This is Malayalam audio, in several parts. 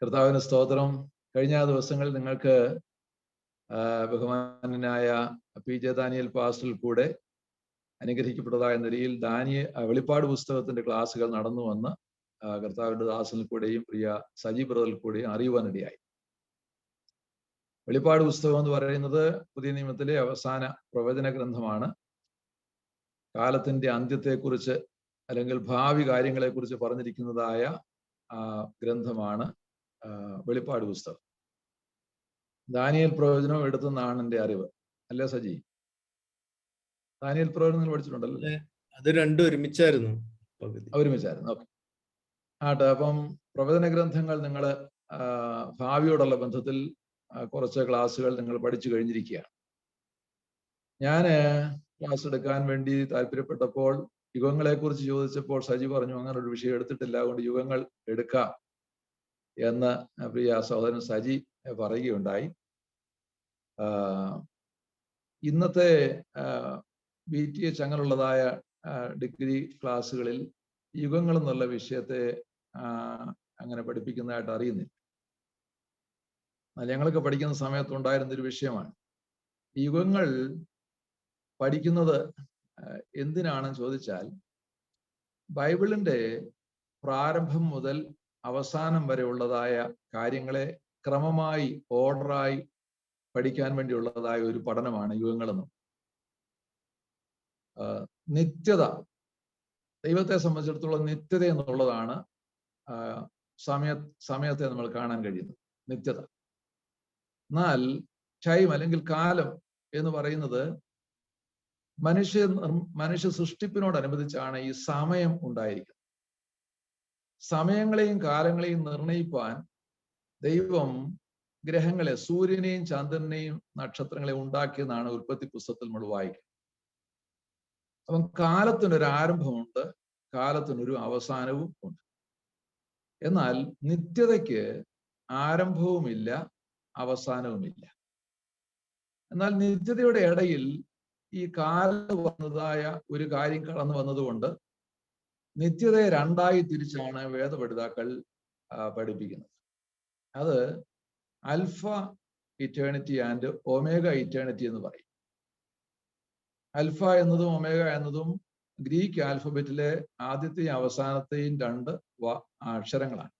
കർത്താവിന് സ്തോത്രം. കഴിഞ്ഞ ദിവസങ്ങളിൽ നിങ്ങൾക്ക് ബഹുമാനനായ PJ ദാനിയേൽ പാസ്റ്ററിൽ കൂടെ അനുഗ്രഹിക്കപ്പെട്ടതായ നിലയിൽ വെളിപ്പാട് പുസ്തകത്തിന്റെ ക്ലാസ്സുകൾ നടന്നു വന്ന് കർത്താവിന്റെ ദാസനിൽ കൂടെയും പ്രിയ സജി ബ്രദറിൽ കൂടെയും അറിയുവാനിടയായി. വെളിപ്പാട് പുസ്തകം എന്ന് പറയുന്നത് പുതിയ നിയമത്തിലെ അവസാന പ്രവചന ഗ്രന്ഥമാണ്. കാലത്തിന്റെ അന്ത്യത്തെക്കുറിച്ച് അല്ലെങ്കിൽ ഭാവി കാര്യങ്ങളെക്കുറിച്ച് പറഞ്ഞിരിക്കുന്നതായ ഗ്രന്ഥമാണ് വെളിപ്പാട് പുസ്തകം. ദാനിയേൽ പ്രവചനം എടുത്തെന്നാണ് എൻ്റെ അറിവ്, അല്ലേ സജി? ദാനിയേൽ പ്രവചനം പഠിച്ചിട്ടുണ്ടല്ലോ? അത് രണ്ടും ഒരുമിച്ചായിരുന്നു. ഓക്കെ. ആട്ടെ, അപ്പം പ്രവചന ഗ്രന്ഥങ്ങൾ നിങ്ങൾ ഭാവിയോടുള്ള ബന്ധത്തിൽ കുറച്ച് ക്ലാസ്സുകൾ നിങ്ങൾ പഠിച്ചു കഴിഞ്ഞിരിക്കുകയാണ്. ഞാൻ ക്ലാസ് എടുക്കാൻ വേണ്ടി താല്പര്യപ്പെട്ടപ്പോൾ യുഗങ്ങളെ കുറിച്ച് ചോദിച്ചപ്പോൾ സജി പറഞ്ഞു അങ്ങനെ ഒരു വിഷയം എടുത്തിട്ടില്ല, അതുകൊണ്ട് യുഗങ്ങൾ എടുക്കാം എന്ന് പ്രിയ സഹോദരൻ സജി പറയുകയുണ്ടായി. ഇന്നത്തെ BTH അങ്ങനെയുള്ളതായ ഡിഗ്രി ക്ലാസ്സുകളിൽ യുഗങ്ങൾ എന്നുള്ള വിഷയത്തെ അങ്ങനെ പഠിപ്പിക്കുന്നതായിട്ട് അറിയുന്നില്ല. ഞങ്ങളൊക്കെ പഠിക്കുന്ന സമയത്തുണ്ടായിരുന്നൊരു വിഷയമാണ്. യുഗങ്ങൾ പഠിക്കുന്നത് എന്തിനാണെന്ന് ചോദിച്ചാൽ, ബൈബിളിന്റെ പ്രാരംഭം മുതൽ അവസാനം വരെ ഉള്ളതായ കാര്യങ്ങളെ ക്രമമായി ഓർഡറായി പഠിക്കാൻ വേണ്ടിയുള്ളതായ ഒരു പഠനമാണ് യുഗങ്ങളെന്നും. ദൈവത്തെ സംബന്ധിച്ചിടത്തോളം നിത്യത എന്നുള്ളതാണ് സമയത്തെ നമ്മൾ കാണാൻ കഴിയുന്നത്, നിത്യത. എന്നാൽ ടൈം അല്ലെങ്കിൽ കാലം എന്ന് പറയുന്നത് മനുഷ്യ സൃഷ്ടിപ്പിനോടനുബന്ധിച്ചാണ് ഈ സമയം ഉണ്ടായിരിക്കുന്നത്. സമയങ്ങളെയും കാലങ്ങളെയും നിർണയിപ്പാൻ ദൈവം ഗ്രഹങ്ങളെ, സൂര്യനെയും ചന്ദ്രനെയും നക്ഷത്രങ്ങളെയും ഉണ്ടാക്കിയെന്നാണ് ഉൽപ്പത്തി പുസ്തകത്തിൽ നമ്മൾ വായിക്കുന്നത്. അപ്പം കാലത്തിനൊരു ആരംഭമുണ്ട്, കാലത്തിനൊരു അവസാനവും ഉണ്ട്. എന്നാൽ നിത്യതയ്ക്ക് ആരംഭവുമില്ല, അവസാനവുമില്ല. എന്നാൽ നിത്യതയുടെ ഇടയിൽ ഈ കാലത്ത് വന്നതായ ഒരു കാര്യം കടന്നു വന്നതുകൊണ്ട് നിത്യതയെ രണ്ടായി തിരിച്ചാണ് വേദപഠിതാക്കൾ പഠിപ്പിക്കുന്നത്. അത് alpha eternity and omega eternity എന്ന് പറയും. ആൽഫ എന്നതും ഒമേഗ എന്നതും ഗ്രീക്ക് ആൽഫബറ്റിലെ ആദ്യത്തെയും അവസാനത്തെയും രണ്ട് അക്ഷരങ്ങളാണ്.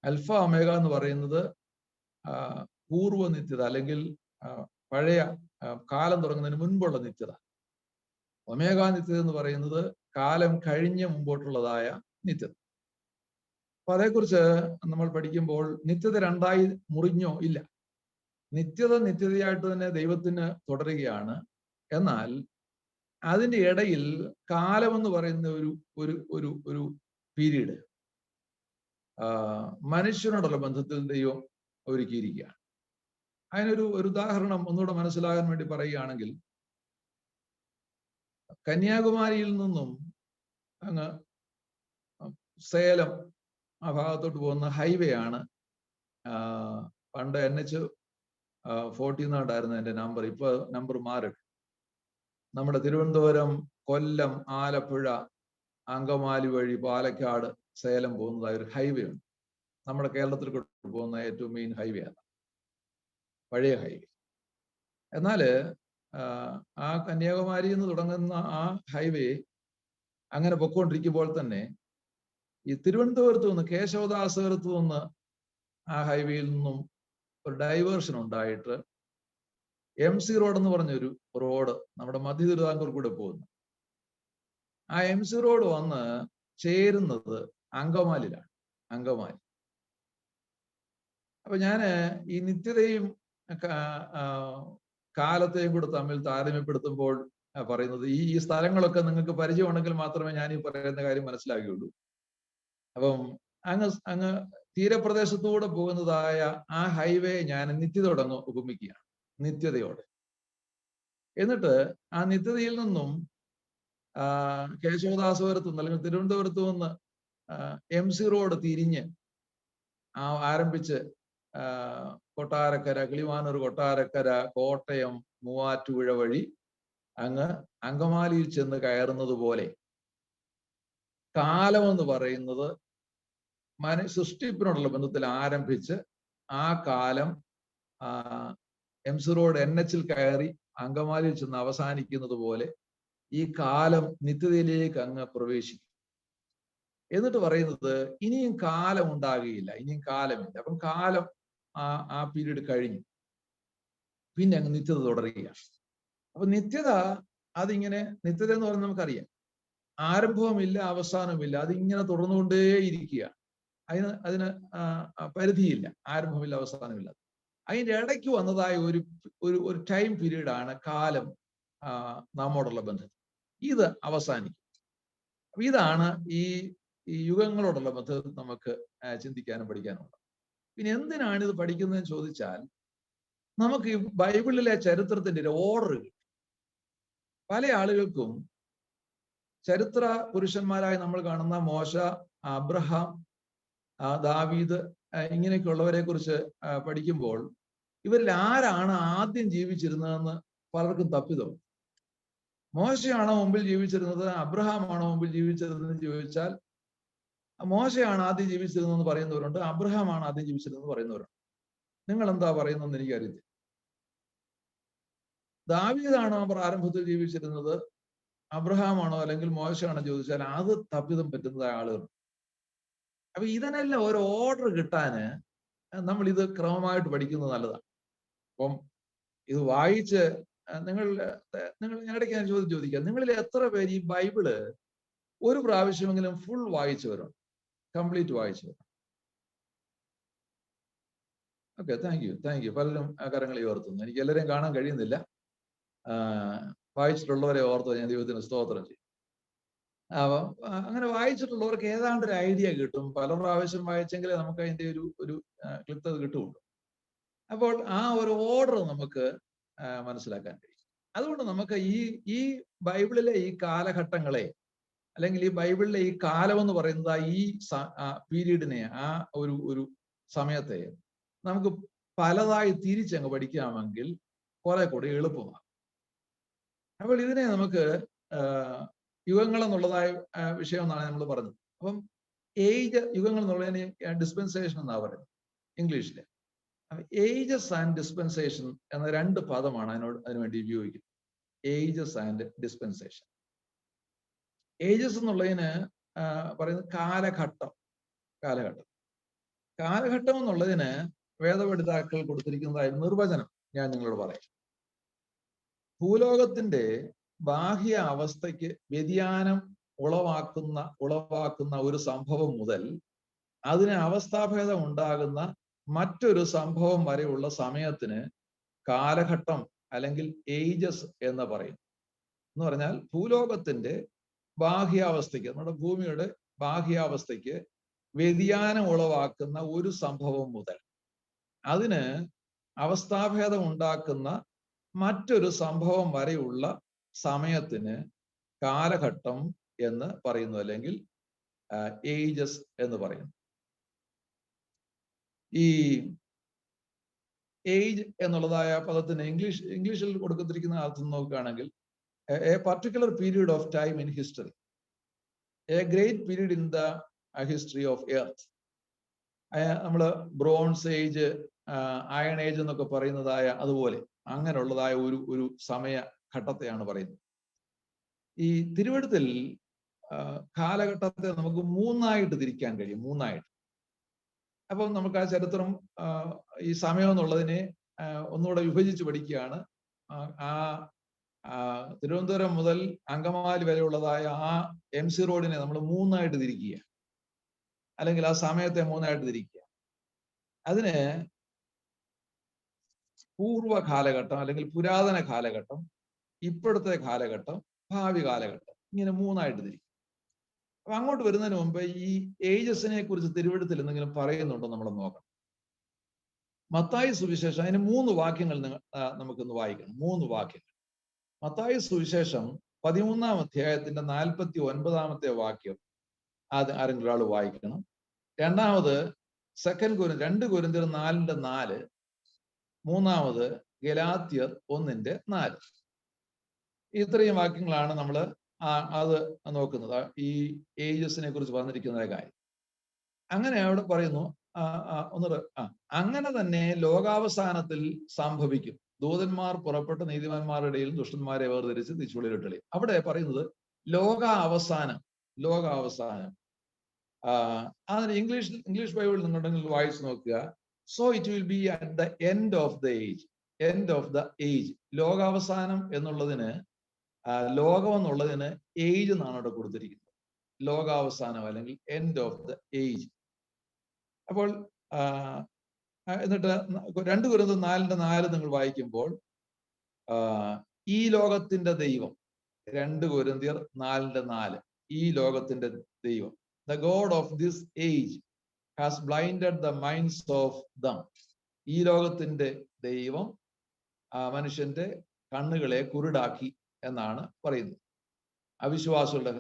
ആൽഫ ഒമേഗ എന്ന് പറയുന്നത് പൂർവ്വ നിത്യത അല്ലെങ്കിൽ പഴയ കാലം തുടങ്ങുന്നതിന് മുൻപുള്ള നിത്യത. ഒമേഗ നിത്യത എന്ന് പറയുന്നത് കാലം കഴിഞ്ഞ് മുമ്പോട്ടുള്ളതായ നിത്യത. അപ്പൊ അതേക്കുറിച്ച് നമ്മൾ പഠിക്കുമ്പോൾ നിത്യത രണ്ടായി മുറിഞ്ഞോ? ഇല്ല. നിത്യതയായിട്ട് തന്നെ ദൈവത്തിന് തുടരുകയാണ്. എന്നാൽ അതിൻ്റെ ഇടയിൽ കാലമെന്ന് പറയുന്ന ഒരു പീരീഡ് മനുഷ്യനോടുള്ള ബന്ധത്തിൽ ദൈവം ഒരുക്കിയിരിക്കുകയാണ്. അതിനൊരു ഉദാഹരണം ഒന്നുകൂടെ മനസ്സിലാകാൻ വേണ്ടി പറയുകയാണെങ്കിൽ, കന്യാകുമാരിയിൽ നിന്നും അങ്ങ് സേലം ആ ഭാഗത്തോട്ട് പോകുന്ന ഹൈവേ ആണ്. പണ്ട് NH-40 എന്നാണ്ടായിരുന്നു എൻ്റെ നമ്പർ, ഇപ്പൊ നമ്പർ മാറി. നമ്മുടെ തിരുവനന്തപുരം, കൊല്ലം, ആലപ്പുഴ, അങ്കമാലി വഴി പാലക്കാട്, സേലം പോകുന്നതായ ഒരു ഹൈവേ ഉണ്ട്. നമ്മുടെ കേരളത്തിൽ പോകുന്ന ഏറ്റവും മെയിൻ ഹൈവേ ആണ്, പഴയ ഹൈവേ. എന്നാൽ ആ കന്യാകുമാരിയിൽ നിന്ന് തുടങ്ങുന്ന ആ ഹൈവേ അങ്ങനെ പൊക്കോണ്ടിരിക്കുമ്പോൾ തന്നെ ഈ തിരുവനന്തപുരത്ത് നിന്ന്, കേശവദാസപുരത്ത് നിന്ന് ആ ഹൈവേയിൽ നിന്നും ഒരു ഡൈവേർഷൻ ഉണ്ടായിട്ട് MC റോഡ് എന്ന് പറഞ്ഞൊരു റോഡ് നമ്മുടെ മധ്യ തിരുവിതാംകൂർ കൂടെ പോകുന്നു. ആ MC റോഡ് വന്ന് ചേരുന്നത് അങ്കമാലിയിലാണ്, അങ്കമാലി. അപ്പൊ ഞാൻ ഈ നിത്യതയും കാലത്തെയും കൂടെ തമ്മിൽ താരതമ്യപ്പെടുത്തുമ്പോൾ പറയുന്നത് ഈ സ്ഥലങ്ങളൊക്കെ നിങ്ങൾക്ക് പരിചയമുണ്ടെങ്കിൽ മാത്രമേ ഞാൻ ഈ പറയുന്ന കാര്യം മനസ്സിലാക്കുകയുള്ളൂ. അപ്പം അങ്ങ് തീരപ്രദേശത്തൂടെ പോകുന്നതായ ആ ഹൈവേ ഞാൻ നിത്യതയോടങ്ങ് ഉപമിക്കുകയാണ്, നിത്യതയോടെ. എന്നിട്ട് ആ നിത്യതയിൽ നിന്നും കേശവദാസപുരത്ത് നിന്ന് അല്ലെങ്കിൽ തിരുവനന്തപുരത്ത് നിന്ന് MC റോഡ് തിരിഞ്ഞ് ആരംഭിച്ച് കൊട്ടാരക്കര, കിളിമാനൂർ, കൊട്ടാരക്കര, കോട്ടയം, മൂവാറ്റുപുഴ വഴി അങ്ങ് അങ്കമാലിയിൽ ചെന്ന് കയറുന്നത് പോലെ കാലമെന്ന് പറയുന്നത് സൃഷ്ടിപ്പിനോടുള്ള ബന്ധത്തിൽ ആരംഭിച്ച് ആ കാലം എംസി റോഡ് NH കയറി അങ്കമാലിയിൽ ചെന്ന് അവസാനിക്കുന്നത് പോലെ ഈ കാലം നിത്യതയിലേക്ക് അങ്ങ് പ്രവേശിക്കും. എന്നിട്ട് പറയുന്നത് ഇനിയും കാലം ഉണ്ടാകുകയില്ല, ഇനിയും കാലമില്ല. അപ്പം കാലം ആ പീരീഡ് കഴിഞ്ഞു, പിന്നെ അങ്ങ് നിത്യത തുടരുകയാണ്. അപ്പൊ നിത്യത അതിങ്ങനെ, നിത്യത എന്ന് പറയുന്നത് നമുക്കറിയാം, ആരംഭവുമില്ല അവസാനവുമില്ല, അതിങ്ങനെ തുടർന്നുകൊണ്ടേയിരിക്കുക. അതിന് പരിധിയില്ല, ആരംഭമില്ല അവസാനമില്ല. അതിന്റെ ഇടയ്ക്ക് വന്നതായ ഒരു ടൈം പീരീഡാണ് കാലം നമ്മോടുള്ള ബന്ധം. ഇത് അവസാനിക്കും. ഇതാണ് ഈ യുഗങ്ങളോടുള്ള ബന്ധത്തിൽ നമുക്ക് ചിന്തിക്കാനും പഠിക്കാനും ഉണ്ട്. പിന്നെ എന്തിനാണ് ഇത് പഠിക്കുന്നതെന്ന് ചോദിച്ചാൽ, നമുക്ക് ഈ ബൈബിളിലെ ചരിത്രത്തിന്റെ ഒരു ഓർഡർ കിട്ടും. പല ആളുകൾക്കും ചരിത്ര പുരുഷന്മാരായി നമ്മൾ കാണുന്ന മോശ, അബ്രഹാം, ദാവീദ്, ഇങ്ങനെയൊക്കെയുള്ളവരെ കുറിച്ച് പഠിക്കുമ്പോൾ ഇവരിൽ ആരാണ് ആദ്യം ജീവിച്ചിരുന്നതെന്ന് പലർക്കും തപ്പിതം. മോശയാണോ മുമ്പിൽ ജീവിച്ചിരുന്നത്, അബ്രഹാം ആണോ മുമ്പിൽ ജീവിച്ചിരുന്നതെന്ന് ചോദിച്ചാൽ മോശയാണ് ആദ്യം ജീവിച്ചിരുന്നതെന്ന് പറയുന്നവരുണ്ട്, അബ്രഹാം ആണ് ആദ്യം ജീവിച്ചിരുന്നതെന്ന് പറയുന്നവരുണ്ട്. നിങ്ങൾ എന്താ പറയുന്നതെന്ന് എനിക്കറിയത്തില്ല. ദാവീദാണോ ആരംഭത്തിൽ ജീവിച്ചിരുന്നത്, അബ്രഹാം ആണോ അല്ലെങ്കിൽ മോശയാണോ ചോദിച്ചാൽ അത് തപ്പിതം പറ്റുന്നതായ ആളുകൾ. അപ്പൊ ഇതിനെല്ലാം ഒരു ഓർഡർ കിട്ടാന് നമ്മൾ ഇത് ക്രമമായിട്ട് പഠിക്കുന്നത് നല്ലതാണ്. അപ്പം ഇത് വായിച്ച് നിങ്ങൾ ഞങ്ങളുടെ ഞാൻ ചോദിക്കാം, നിങ്ങളിൽ എത്ര പേര് ഈ ബൈബിള് ഒരു പ്രാവശ്യമെങ്കിലും ഫുൾ വായിച്ചവരുണ്ട്, കംപ്ലീറ്റ് വായിച്ചവരുണ്ട്? Okay, thank you. പലരും കരങ്ങൾ ഉയർത്തുന്നു. എനിക്ക് എല്ലാവരെയും കാണാൻ കഴിയുന്നില്ല. വായിച്ചിട്ടുള്ളവരെ ഓർത്ത് ഞാൻ ദൈവത്തിന് സ്തോത്രം ചെയ്യും. അങ്ങനെ വായിച്ചിട്ടുള്ളവർക്ക് ഏതാണ്ട് ഒരു ഐഡിയ കിട്ടും. പല പ്രാവശ്യം വായിച്ചെങ്കിലേ നമുക്ക് അതിന്റെ ഒരു ക്ലിപ്തത കിട്ടുള്ളൂ. അപ്പോൾ ആ ഒരു ഓർഡർ നമുക്ക് മനസ്സിലാക്കാൻ കഴിയും. അതുകൊണ്ട് നമുക്ക് ഈ ബൈബിളിലെ ഈ കാലഘട്ടങ്ങളെ, അല്ലെങ്കിൽ ഈ ബൈബിളിലെ ഈ കാലം എന്ന് പറയുന്നത് ഈ പീരീഡിനെ, ആ ഒരു സമയത്തെ നമുക്ക് പലതായി തിരിച്ചങ്ങ് പഠിക്കാമെങ്കിൽ കുറെ കൂടി എളുപ്പമാണ്. അപ്പോൾ ഇതിനെ നമുക്ക് യുഗങ്ങൾ എന്നുള്ളതായ വിഷയം എന്നാണ് നമ്മൾ പറഞ്ഞത്. അപ്പം യുഗങ്ങൾ എന്നുള്ളതിന് ഡിസ്പെൻസേഷൻ എന്നാ പറയുന്നത് ഇംഗ്ലീഷില്. ഏജസ് ആൻഡ് ഡിസ്പെൻസേഷൻ എന്ന രണ്ട് പദമാണ് അതിനുവേണ്ടി ഉപയോഗിക്കുന്നത്. Ages and dispensation. ഏജസ് എന്നുള്ളതിന് പറയുന്നത് കാലഘട്ടം. കാലഘട്ടം എന്നുള്ളതിന് വേദപഠിതാക്കൾ കൊടുത്തിരിക്കുന്നതായ നിർവചനം ഞാൻ നിങ്ങളോട് പറയാം. ഭൂലോകത്തിന്റെ ബാഹ്യ അവസ്ഥയ്ക്ക് വ്യതിയാനം ഉളവാക്കുന്ന ഒരു സംഭവം മുതൽ അതിന് അവസ്ഥാഭേദം ഉണ്ടാകുന്ന മറ്റൊരു സംഭവം വരെയുള്ള സമയത്തിന് കാലഘട്ടം അല്ലെങ്കിൽ ഏജസ് എന്ന് പറയും. എന്ന് പറഞ്ഞാൽ ഭൂലോകത്തിന്റെ ബാഹ്യാവസ്ഥയ്ക്ക്, നമ്മുടെ ഭൂമിയുടെ ബാഹ്യാവസ്ഥയ്ക്ക് വ്യതിയാനം ഉളവാക്കുന്ന ഒരു സംഭവം മുതൽ അതിന് അവസ്ഥാഭേദം ഉണ്ടാക്കുന്ന മറ്റൊരു സംഭവം വരെയുള്ള സമയത്തിന് കാലഘട്ടം എന്ന് പറയുന്നു, അല്ലെങ്കിൽ ഏജസ് എന്ന് പറയുന്നു. ഈ ഏജ് എന്നുള്ളതായ പദത്തിന് ഇംഗ്ലീഷിൽ കൊടുത്തിരിക്കുന്ന അർത്ഥം നോക്കുകയാണെങ്കിൽ A particular period of time in history, A great period in the history of earth. നമ്മൾ ബ്രോൺസ് ഏജ്, അയൺ ഏജ് എന്നൊക്കെ പറയുന്നതായ അതുപോലെ അങ്ങനെയുള്ളതായ ഒരു സമയഘട്ടത്തെയാണ് പറയുന്നത്. ഈ തിരുവെഴുത്തിൽ കാലഘട്ടത്തെ നമുക്ക് മൂന്നായിട്ട് തിരിക്കാൻ കഴിയും, മൂന്നായിട്ട്. അപ്പം നമുക്ക് ആ ചരിത്രം, ഈ സമയം എന്നുള്ളതിനെ ഒന്നുകൂടെ വിഭജിച്ച് പഠിക്കുകയാണ്. തിരുവനന്തപുരം മുതൽ അങ്കമാലി വരെയുള്ളതായ ആ എംസി റോഡിനെ നമ്മൾ മൂന്നായിട്ട് തിരിക്കുക, അല്ലെങ്കിൽ ആ സമയത്തെ മൂന്നായിട്ട് തിരിക്കുക. അതിന് പൂർവ്വ കാലഘട്ടം അല്ലെങ്കിൽ പുരാതന കാലഘട്ടം, ഇപ്പോഴത്തെ കാലഘട്ടം, ഭാവി കാലഘട്ടം, ഇങ്ങനെ മൂന്നായിട്ട് തിരിക്കും. അപ്പൊ അങ്ങോട്ട് വരുന്നതിന് മുമ്പ് ഈ ഏജസിനെ കുറിച്ച് തിരുവെഴുത്തിൽ എന്തെങ്കിലും പറയുന്നുണ്ടോ നമ്മൾ നോക്കണം. മത്തായി സുവിശേഷം, അതിന് 3 വാക്യങ്ങൾ നമുക്കൊന്ന് വായിക്കണം. 3 വാക്യങ്ങൾ. മത്തായി സുവിശേഷം 13-ാം അധ്യായത്തിന്റെ 49-ാമത്തെ വാക്യം ആരെങ്കിലും ഒരാൾ വായിക്കണം. രണ്ടാമത് 2 കൊരിന്ത്യർ 4:4. മൂന്നാമത് ഗലാത്യർ 1:4. ഇത്രയും വാക്യങ്ങളാണ് നമ്മൾ അത് നോക്കുന്നത്, ഈ ഏജസിനെ കുറിച്ച് പറഞ്ഞിരിക്കുന്ന കാര്യം. അങ്ങനെ അവിടെ പറയുന്നു, അങ്ങനെ തന്നെ ലോകാവസാനത്തിൽ സംഭവിക്കും. ദൂതന്മാർ പുറപ്പെട്ട് നീതിമാന്മാരുടെ ഇടയിൽ ദുഷ്ടന്മാരെ വേർതിരിച്ച് തിരിച്ചുള്ളിലിട്ടളി. അവിടെ പറയുന്നത് ലോകാവസാനം. അതിന് ഇംഗ്ലീഷ് ബൈബിൾ നിങ്ങളുണ്ടെങ്കിൽ വായിച്ചു നോക്കുക. So it will be at the end of the age. ലോകാവസാനം എന്നുള്ളതിന്, ലോകം എന്നുള്ളതിന് ഏജ് എന്നാണ് അവിടെ കൊടുത്തിരിക്കുന്നത്. ലോകാവസാനം അല്ലെങ്കിൽ എൻഡ് ഓഫ് ദ ഏജ്. അപ്പോൾ എന്നിട്ട് 2 Corinthians 4:4 നിങ്ങൾ വായിക്കുമ്പോൾ ഈ ലോകത്തിന്റെ ദൈവം, 2 Corinthians 4:4, ഈ ലോകത്തിന്റെ ദൈവം, the God of this age has blinded the minds of them. ഈ ലോകത്തിന്റെ ദൈവം മനുഷ്യന്റെ കണ്ണുകളെ കുരുടാക്കി എന്നാണ് പറയുന്നത്. അവിശ്വാസികളുടെ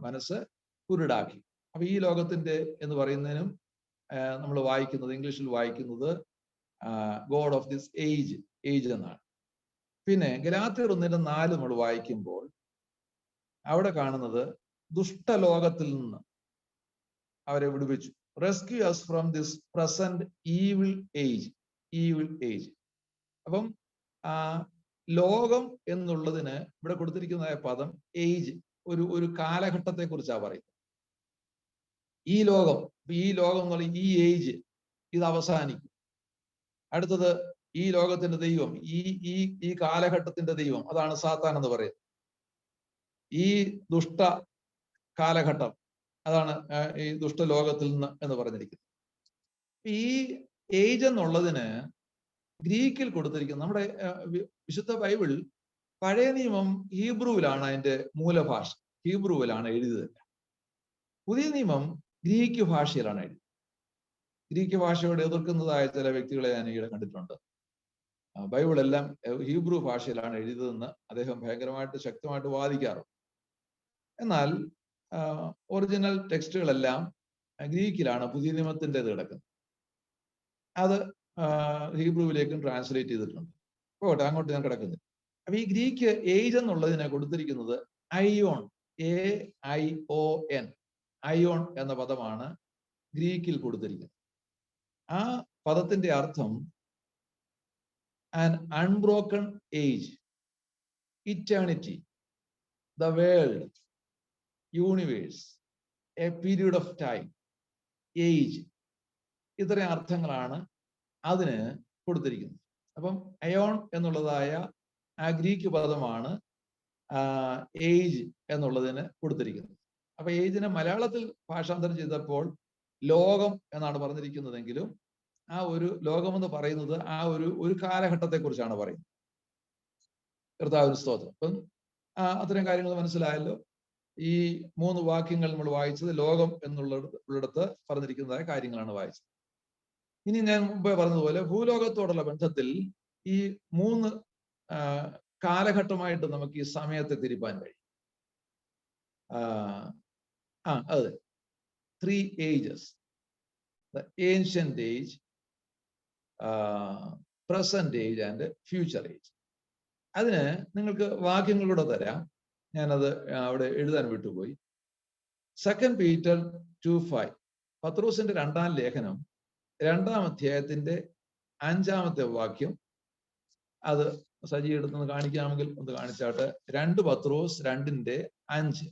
മനസ്സ് കുരുടാക്കി. അപ്പൊ ഈ ലോകത്തിന്റെ എന്ന് പറയുന്നതിനും നമ്മൾ വായിക്കുന്നത്, ഇംഗ്ലീഷിൽ വായിക്കുന്നത് ഗോഡ് ഓഫ് ദിസ് ഏജ് എന്നാണ്. പിന്നെ ഗലാത്യർ 1:4 നമ്മൾ വായിക്കുമ്പോൾ അവിടെ കാണുന്നത് ദുഷ്ടലോകത്തിൽ നിന്ന് അവരെ വിടുവിച്ചു. Rescue us from this present evil age. അപ്പം ലോകം എന്നുള്ളതിന് ഇവിടെ കൊടുത്തിരിക്കുന്നതായ പദം ഏജ്, ഒരു കാലഘട്ടത്തെ കുറിച്ചാണ് പറയുന്നത്. ഈ ലോകം എന്നുള്ള ഈ ഏജ് ഇത് അവസാനിക്കും. അടുത്തത് ഈ ലോകത്തിന്റെ ദൈവം, ഈ കാലഘട്ടത്തിന്റെ ദൈവം, അതാണ് സാത്താൻ എന്ന് പറയുന്നത്. ഈ ദുഷ്ട കാലഘട്ടം, അതാണ് ഈ ദുഷ്ടലോകത്തിൽ നിന്ന് എന്ന് പറഞ്ഞിരിക്കുന്നത്. ഈ ഏജ് എന്നുള്ളതിന് ഗ്രീക്കിൽ കൊടുത്തിരിക്കുന്നത്, നമ്മുടെ വിശുദ്ധ ബൈബിൾ പഴയ നിയമം ഹീബ്രുവിലാണ് അതിന്റെ മൂലഭാഷ, ഹീബ്രുവിലാണ് എഴുതിയത്. പുതിയ നിയമം ഗ്രീക്ക് ഭാഷയിലാണ് എഴുതിയത്. ഗ്രീക്ക് ഭാഷയോട് എതിർക്കുന്നതായ ചില വ്യക്തികളെ ഞാൻ ഈയിടെ കണ്ടിട്ടുണ്ട്. ബൈബിൾ എല്ലാം ഹീബ്രു ഭാഷയിലാണ് എഴുതിയതെന്ന് അദ്ദേഹം ഭയങ്കരമായിട്ട് ശക്തമായിട്ട് വാദിക്കാറുണ്ട്. എന്നാൽ ഒറിജിനൽ ടെക്സ്റ്റുകളെല്ലാം ഗ്രീക്കിലാണ് പുതിയ നിയമത്തിൻ്റെത് കിടക്കുന്നത്. അത് ഹീബ്രുവിലേക്കും ട്രാൻസ്ലേറ്റ് ചെയ്തിട്ടുണ്ട്. പോട്ടെ, അങ്ങോട്ട് ഞാൻ കിടക്കുന്നത്. അപ്പൊ ഈ ഗ്രീക്ക് ഏജ് എന്നുള്ളതിനെ കൊടുത്തിരിക്കുന്നത് അയോൺ, AION, അയോൺ എന്ന പദമാണ് ഗ്രീക്കിൽ കൊടുത്തിരിക്കുന്നത്. ആ പദത്തിന്റെ അർത്ഥം an unbroken age, eternity, the world, universe, a period of time, age. ഇത്രയും അർത്ഥങ്ങളാണ് അതിന് കൊടുത്തിരിക്കുന്നത്. അപ്പം അയോൺ എന്നുള്ളതായ ആ ഗ്രീക്ക് പദമാണ് ഏജ് എന്നുള്ളതിന് കൊടുത്തിരിക്കുന്നത്. അപ്പൊ ഏജിനെ മലയാളത്തിൽ ഭാഷാന്തരം ചെയ്തപ്പോൾ ലോകം എന്നാണ് പറഞ്ഞിരിക്കുന്നതെങ്കിലും ആ ഒരു ലോകമെന്ന് പറയുന്നത് ആ ഒരു കാലഘട്ടത്തെ കുറിച്ചാണ് പറയുന്നത്. കർത്താവിന് സ്തോത്രം. അപ്പം അത്തരം കാര്യങ്ങൾ മനസ്സിലായല്ലോ. ഈ 3 വാക്യങ്ങൾ നമ്മൾ വായിച്ചത് ലോകം ഉള്ളിടത്ത് പറഞ്ഞിരിക്കുന്നതായ കാര്യങ്ങളാണ് വായിച്ചത്. ഇനി ഞാൻ മുമ്പേ പറഞ്ഞതുപോലെ ഭൂലോകത്തോടുള്ള ബന്ധത്തിൽ ഈ 3 കാലഘട്ടമായിട്ട് നമുക്ക് ഈ സമയത്തെ തിരിപ്പാൻ കഴിയും. അതെ, 3 ages: the ancient age, present age and future age. അതിന് നിങ്ങൾക്ക് വാക്യങ്ങളൂടെ തരാം, ഞാനത് അവിടെ എഴുതാൻ വിട്ടുപോയി. 2 Peter 2:5, പത്രോസിന്റെ 2-ാം ലേഖനം 2-ാം അധ്യായത്തിന്റെ 5-ാമത്തെ വാക്യം. അത് സജി എടുത്തൊന്ന് കാണിക്കാമെങ്കിൽ ഒന്ന് കാണിച്ചാട്ടെ. 2 പത്രോസ് 2:5.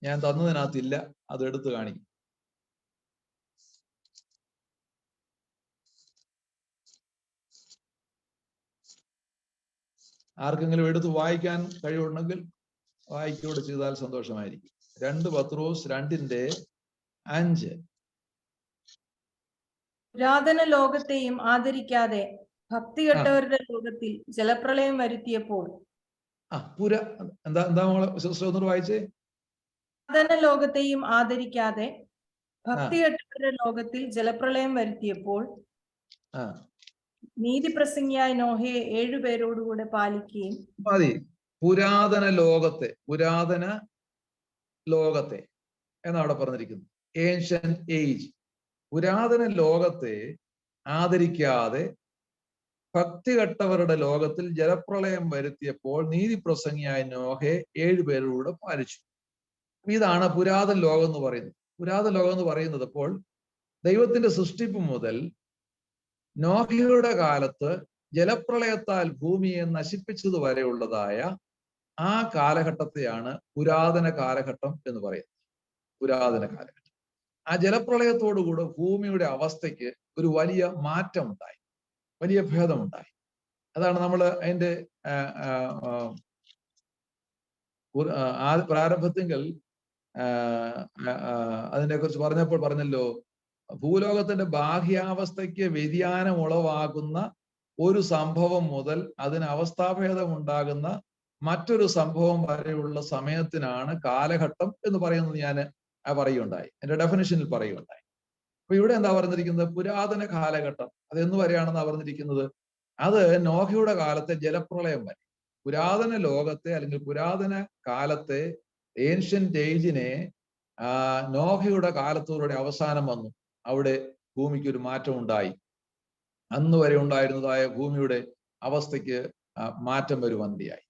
ഞാൻ തന്നതിനകത്തില്ല, അത് എടുത്ത് കാണിക്കും. ആർക്കെങ്കിലും എടുത്ത് വായിക്കാൻ കഴിവുണ്ടെങ്കിൽ വായിക്കൂടെ ചെയ്താൽ സന്തോഷമായിരിക്കും. 2 പത്രോസ് 2:5. പുരാതന ലോകത്തെയും ആദരിക്കാതെ ഭക്തികെട്ടവരുടെ ലോകത്തിൽ ജലപ്രളയം വരുത്തിയപ്പോൾ. എന്താ മോളെ സിസ്റ്റർ ഒന്നുകൂടെ വായിച്ചേ. പുരാതന ലോകത്തെയും ആദരിക്കാതെ ഭക്തികെട്ടവരുടെ ലോകത്തിൽ ജലപ്രളയം വരുത്തിയപ്പോൾ നീതിപ്രസംഗിയായ നോഹയെ 7 പേരോടുകൂടെ പാലിക്കുകയും. മതി. പുരാതന ലോകത്തെ എന്നവിടെ പറഞ്ഞിരിക്കുന്നു. Ancient age. പുരാതന ലോകത്തെ ആദരിക്കാതെ ഭക്തികെട്ടവരുടെ ലോകത്തിൽ ജലപ്രളയം വരുത്തിയപ്പോൾ നീതിപ്രസംഗിയായ നോഹയെ 7 പേരോടുകൂടെ പാലിച്ചു. ഇതാണ് പുരാതന ലോകം എന്ന് പറയുന്നത്. പുരാതന ലോകം എന്ന് പറയുന്നത് ഇപ്പോൾ ദൈവത്തിന്റെ സൃഷ്ടിപ്പ് മുതൽ നോഹയുടെ കാലത്ത് ജലപ്രളയത്താൽ ഭൂമിയെ നശിപ്പിച്ചത് വരെയുള്ളതായ ആ കാലഘട്ടത്തെയാണ് പുരാതന കാലഘട്ടം എന്ന് പറയുന്നത്. പുരാതന കാലഘട്ടം. ആ ജലപ്രളയത്തോടുകൂടെ ഭൂമിയുടെ അവസ്ഥയ്ക്ക് ഒരു വലിയ മാറ്റം ഉണ്ടായി, വലിയ ഭേദമുണ്ടായി. അതാണ് നമ്മൾ അതിന്റെ പ്രാരംഭത്തിങ്കൽ അതിനെ കുറിച്ച് പറഞ്ഞല്ലോ, ഭൂലോകത്തിന്റെ ബാഹ്യാവസ്ഥയ്ക്ക് വ്യതിയാനം ഉളവാകുന്ന ഒരു സംഭവം മുതൽ അതിന് അവസ്ഥാഭേദം ഉണ്ടാകുന്ന മറ്റൊരു സംഭവം വരെയുള്ള സമയത്തിനാണ് കാലഘട്ടം എന്ന് പറയുന്നത് ഞാൻ പറയുകയുണ്ടായി, എന്റെ ഡെഫിനിഷനിൽ പറയുകയുണ്ടായി. അപ്പൊ ഇവിടെ എന്താ പറഞ്ഞിരിക്കുന്നത്? പുരാതന കാലഘട്ടം. അതെന്ന് വരെയാണെന്നാ പറഞ്ഞിരിക്കുന്നത്? അത് നോഹയുടെ കാലത്തെ ജലപ്രളയം വരെ. പുരാതന ലോകത്തെ അല്ലെങ്കിൽ പുരാതന കാലത്തെ ഏൻഷ്യന്റ് ഏജിനെ നോഹയുടെ കാലത്തോടെ അവസാനം വന്നു. അവിടെ ഭൂമിക്ക് ഒരു മാറ്റം ഉണ്ടായി. അന്ന് വരെ ഉണ്ടായിരുന്നതായ ഭൂമിയുടെ അവസ്ഥയ്ക്ക് മാറ്റം വരുവാനിടയായി.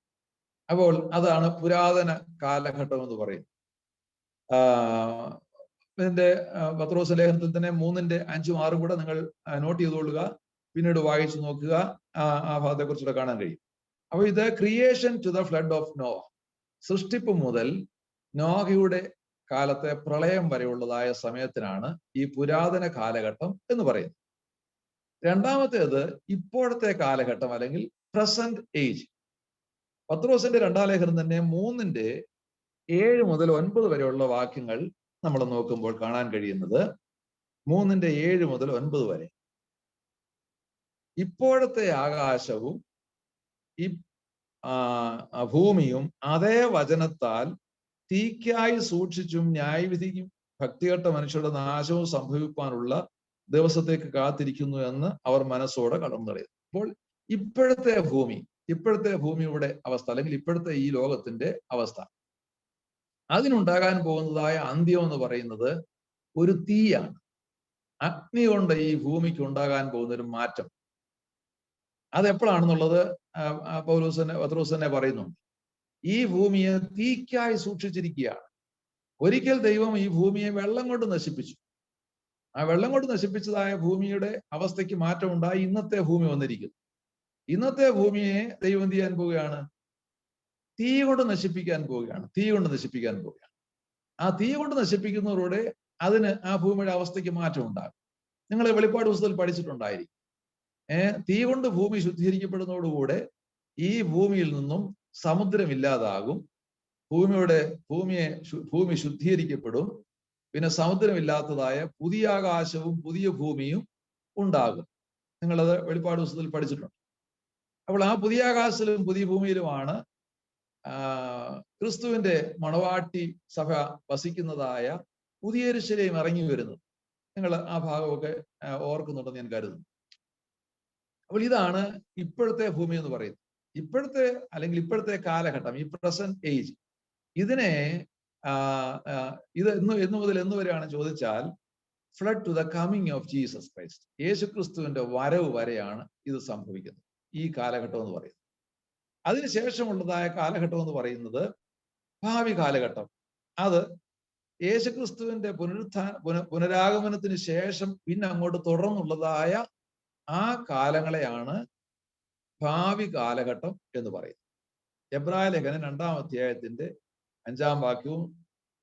അപ്പോൾ അതാണ് പുരാതന കാലഘട്ടം എന്ന് പറയുന്നത്. ഇതിന്റെ പത്രോസ് ലേഖനത്തിൽ തന്നെ 3:5-6 കൂടെ നിങ്ങൾ നോട്ട് ചെയ്തുകൊള്ളുക, പിന്നീട് വായിച്ചു നോക്കുക, ആ ഭാഗത്തെ കുറിച്ചുകൂടെ കാണാൻ കഴിയും. അപ്പൊ ഇത് creation to the flood of Noah, സൃഷ്ടിപ്പ് മുതൽ നോഹയുടെ കാലത്തെ പ്രളയം വരെയുള്ളതായ സമയത്തിനാണ് ഈ പുരാതന കാലഘട്ടം എന്ന് പറയുന്നത്. രണ്ടാമത്തേത് ഇപ്പോഴത്തെ കാലഘട്ടം അല്ലെങ്കിൽ പ്രസന്റ് ഏജ്. പത്രോസിന്റെ 2-ാം ലേഖനം തന്നെ 3:7 മുതൽ 9 വരെയുള്ള വാക്യങ്ങൾ നമ്മൾ നോക്കുമ്പോൾ കാണാൻ കഴിയുന്നത് 3:7 മുതൽ 9 വരെ. ഇപ്പോഴത്തെ ആകാശവും ഈ ഭൂമിയും അതേ വചനത്താൽ തീക്കായി സൂക്ഷിച്ചും ന്യായവിധിക്കും ഭക്തികെട്ട മനുഷ്യരുടെ നാശവും സംഭവിക്കാനുള്ള ദിവസത്തേക്ക് കാത്തിരിക്കുന്നു എന്ന് അവർ മനസ്സോടെ കടന്നുകളയുന്നു. അപ്പോൾ ഇപ്പോഴത്തെ ഭൂമിയുടെ അവസ്ഥ അല്ലെങ്കിൽ ഇപ്പോഴത്തെ ഈ ലോകത്തിന്റെ അവസ്ഥ, അതിനുണ്ടാകാൻ പോകുന്നതായ അന്ത്യം എന്ന് പറയുന്നത് ഒരു തീയാണ്. അഗ്നി കൊണ്ട് ഈ ഭൂമിക്ക് ഉണ്ടാകാൻ പോകുന്ന ഒരു മാറ്റം അതെപ്പോഴാണെന്നുള്ളത് പത്രോസ് തന്നെ പറയുന്നുണ്ട്. ഈ ഭൂമിയെ തീക്കായി സൂക്ഷിച്ചിരിക്കുകയാണ്. ഒരിക്കൽ ദൈവം ഈ ഭൂമിയെ വെള്ളം കൊണ്ട് നശിപ്പിച്ചു. ആ വെള്ളം കൊണ്ട് നശിപ്പിച്ചതായ ഭൂമിയുടെ അവസ്ഥയ്ക്ക് മാറ്റം ഉണ്ടായി ഇന്നത്തെ ഭൂമി വന്നിരിക്കുന്നു. ഇന്നത്തെ ഭൂമിയെ ദൈവം എന്ത് ചെയ്യാൻ പോവുകയാണ്? തീ കൊണ്ട് നശിപ്പിക്കാൻ പോവുകയാണ്. ആ തീ കൊണ്ട് നശിപ്പിക്കുന്നവരോടെ അതിന് ആ ഭൂമിയുടെ അവസ്ഥയ്ക്ക് മാറ്റം ഉണ്ടാകും. നിങ്ങൾ വെളിപ്പാട് പുസ്തകത്തിൽ പഠിച്ചിട്ടുണ്ടായിരിക്കും. തീ കൊണ്ട് ഭൂമി ശുദ്ധീകരിക്കപ്പെടുന്നതോടുകൂടെ ഈ ഭൂമിയിൽ നിന്നും സമുദ്രമില്ലാതാകും. ഭൂമി ശുദ്ധീകരിക്കപ്പെടും. പിന്നെ സമുദ്രമില്ലാത്തതായ പുതിയ ആകാശവും പുതിയ ഭൂമിയും ഉണ്ടാകും. നിങ്ങളത് വെളിപ്പാട് പുസ്തകത്തിൽ പഠിച്ചിട്ടുണ്ട്. അപ്പോൾ ആ പുതിയ ആകാശത്തിലും പുതിയ ഭൂമിയിലുമാണ് ക്രിസ്തുവിന്റെ മണവാട്ടി സഭ വസിക്കുന്നതായ പുതിയ യെരൂശലേം ഇറങ്ങി വരുന്നത്. നിങ്ങൾ ആ ഭാഗമൊക്കെ ഓർക്കുന്നുണ്ടെന്ന് ഞാൻ കരുതുന്നു. അപ്പോൾ ഇതാണ് ഇപ്പോഴത്തെ ഭൂമി എന്ന് പറയുന്നത്. ഇപ്പോഴത്തെ കാലഘട്ടം, ഈ പ്രസന്റ് ഏജ്. ഇതിനെ ഇത് എന്ന് മുതൽ എന്ന് വരെയാണ് ചോദിച്ചാൽ flood to the coming of Jesus Christ, യേശുക്രിസ്തുവിന്റെ വരവ് വരെയാണ് ഇത് സംഭവിക്കുന്നത്, ഈ കാലഘട്ടം എന്ന് പറയുന്നത്. അതിനുശേഷമുള്ളതായ കാലഘട്ടം എന്ന് പറയുന്നത് ഭാവി കാലഘട്ടം. അത് യേശുക്രിസ്തുവിന്റെ പുനരാഗമനത്തിന് ശേഷം പിന്നെ അങ്ങോട്ട് തുടർന്നുള്ളതായ ആ കാലങ്ങളെയാണ് ഭാവി കാലഘട്ടം എന്ന് പറയുന്നത്. എബ്രായ ലേഖനം 2-ാം അധ്യായത്തിന്റെ 5-ാം വാക്യവും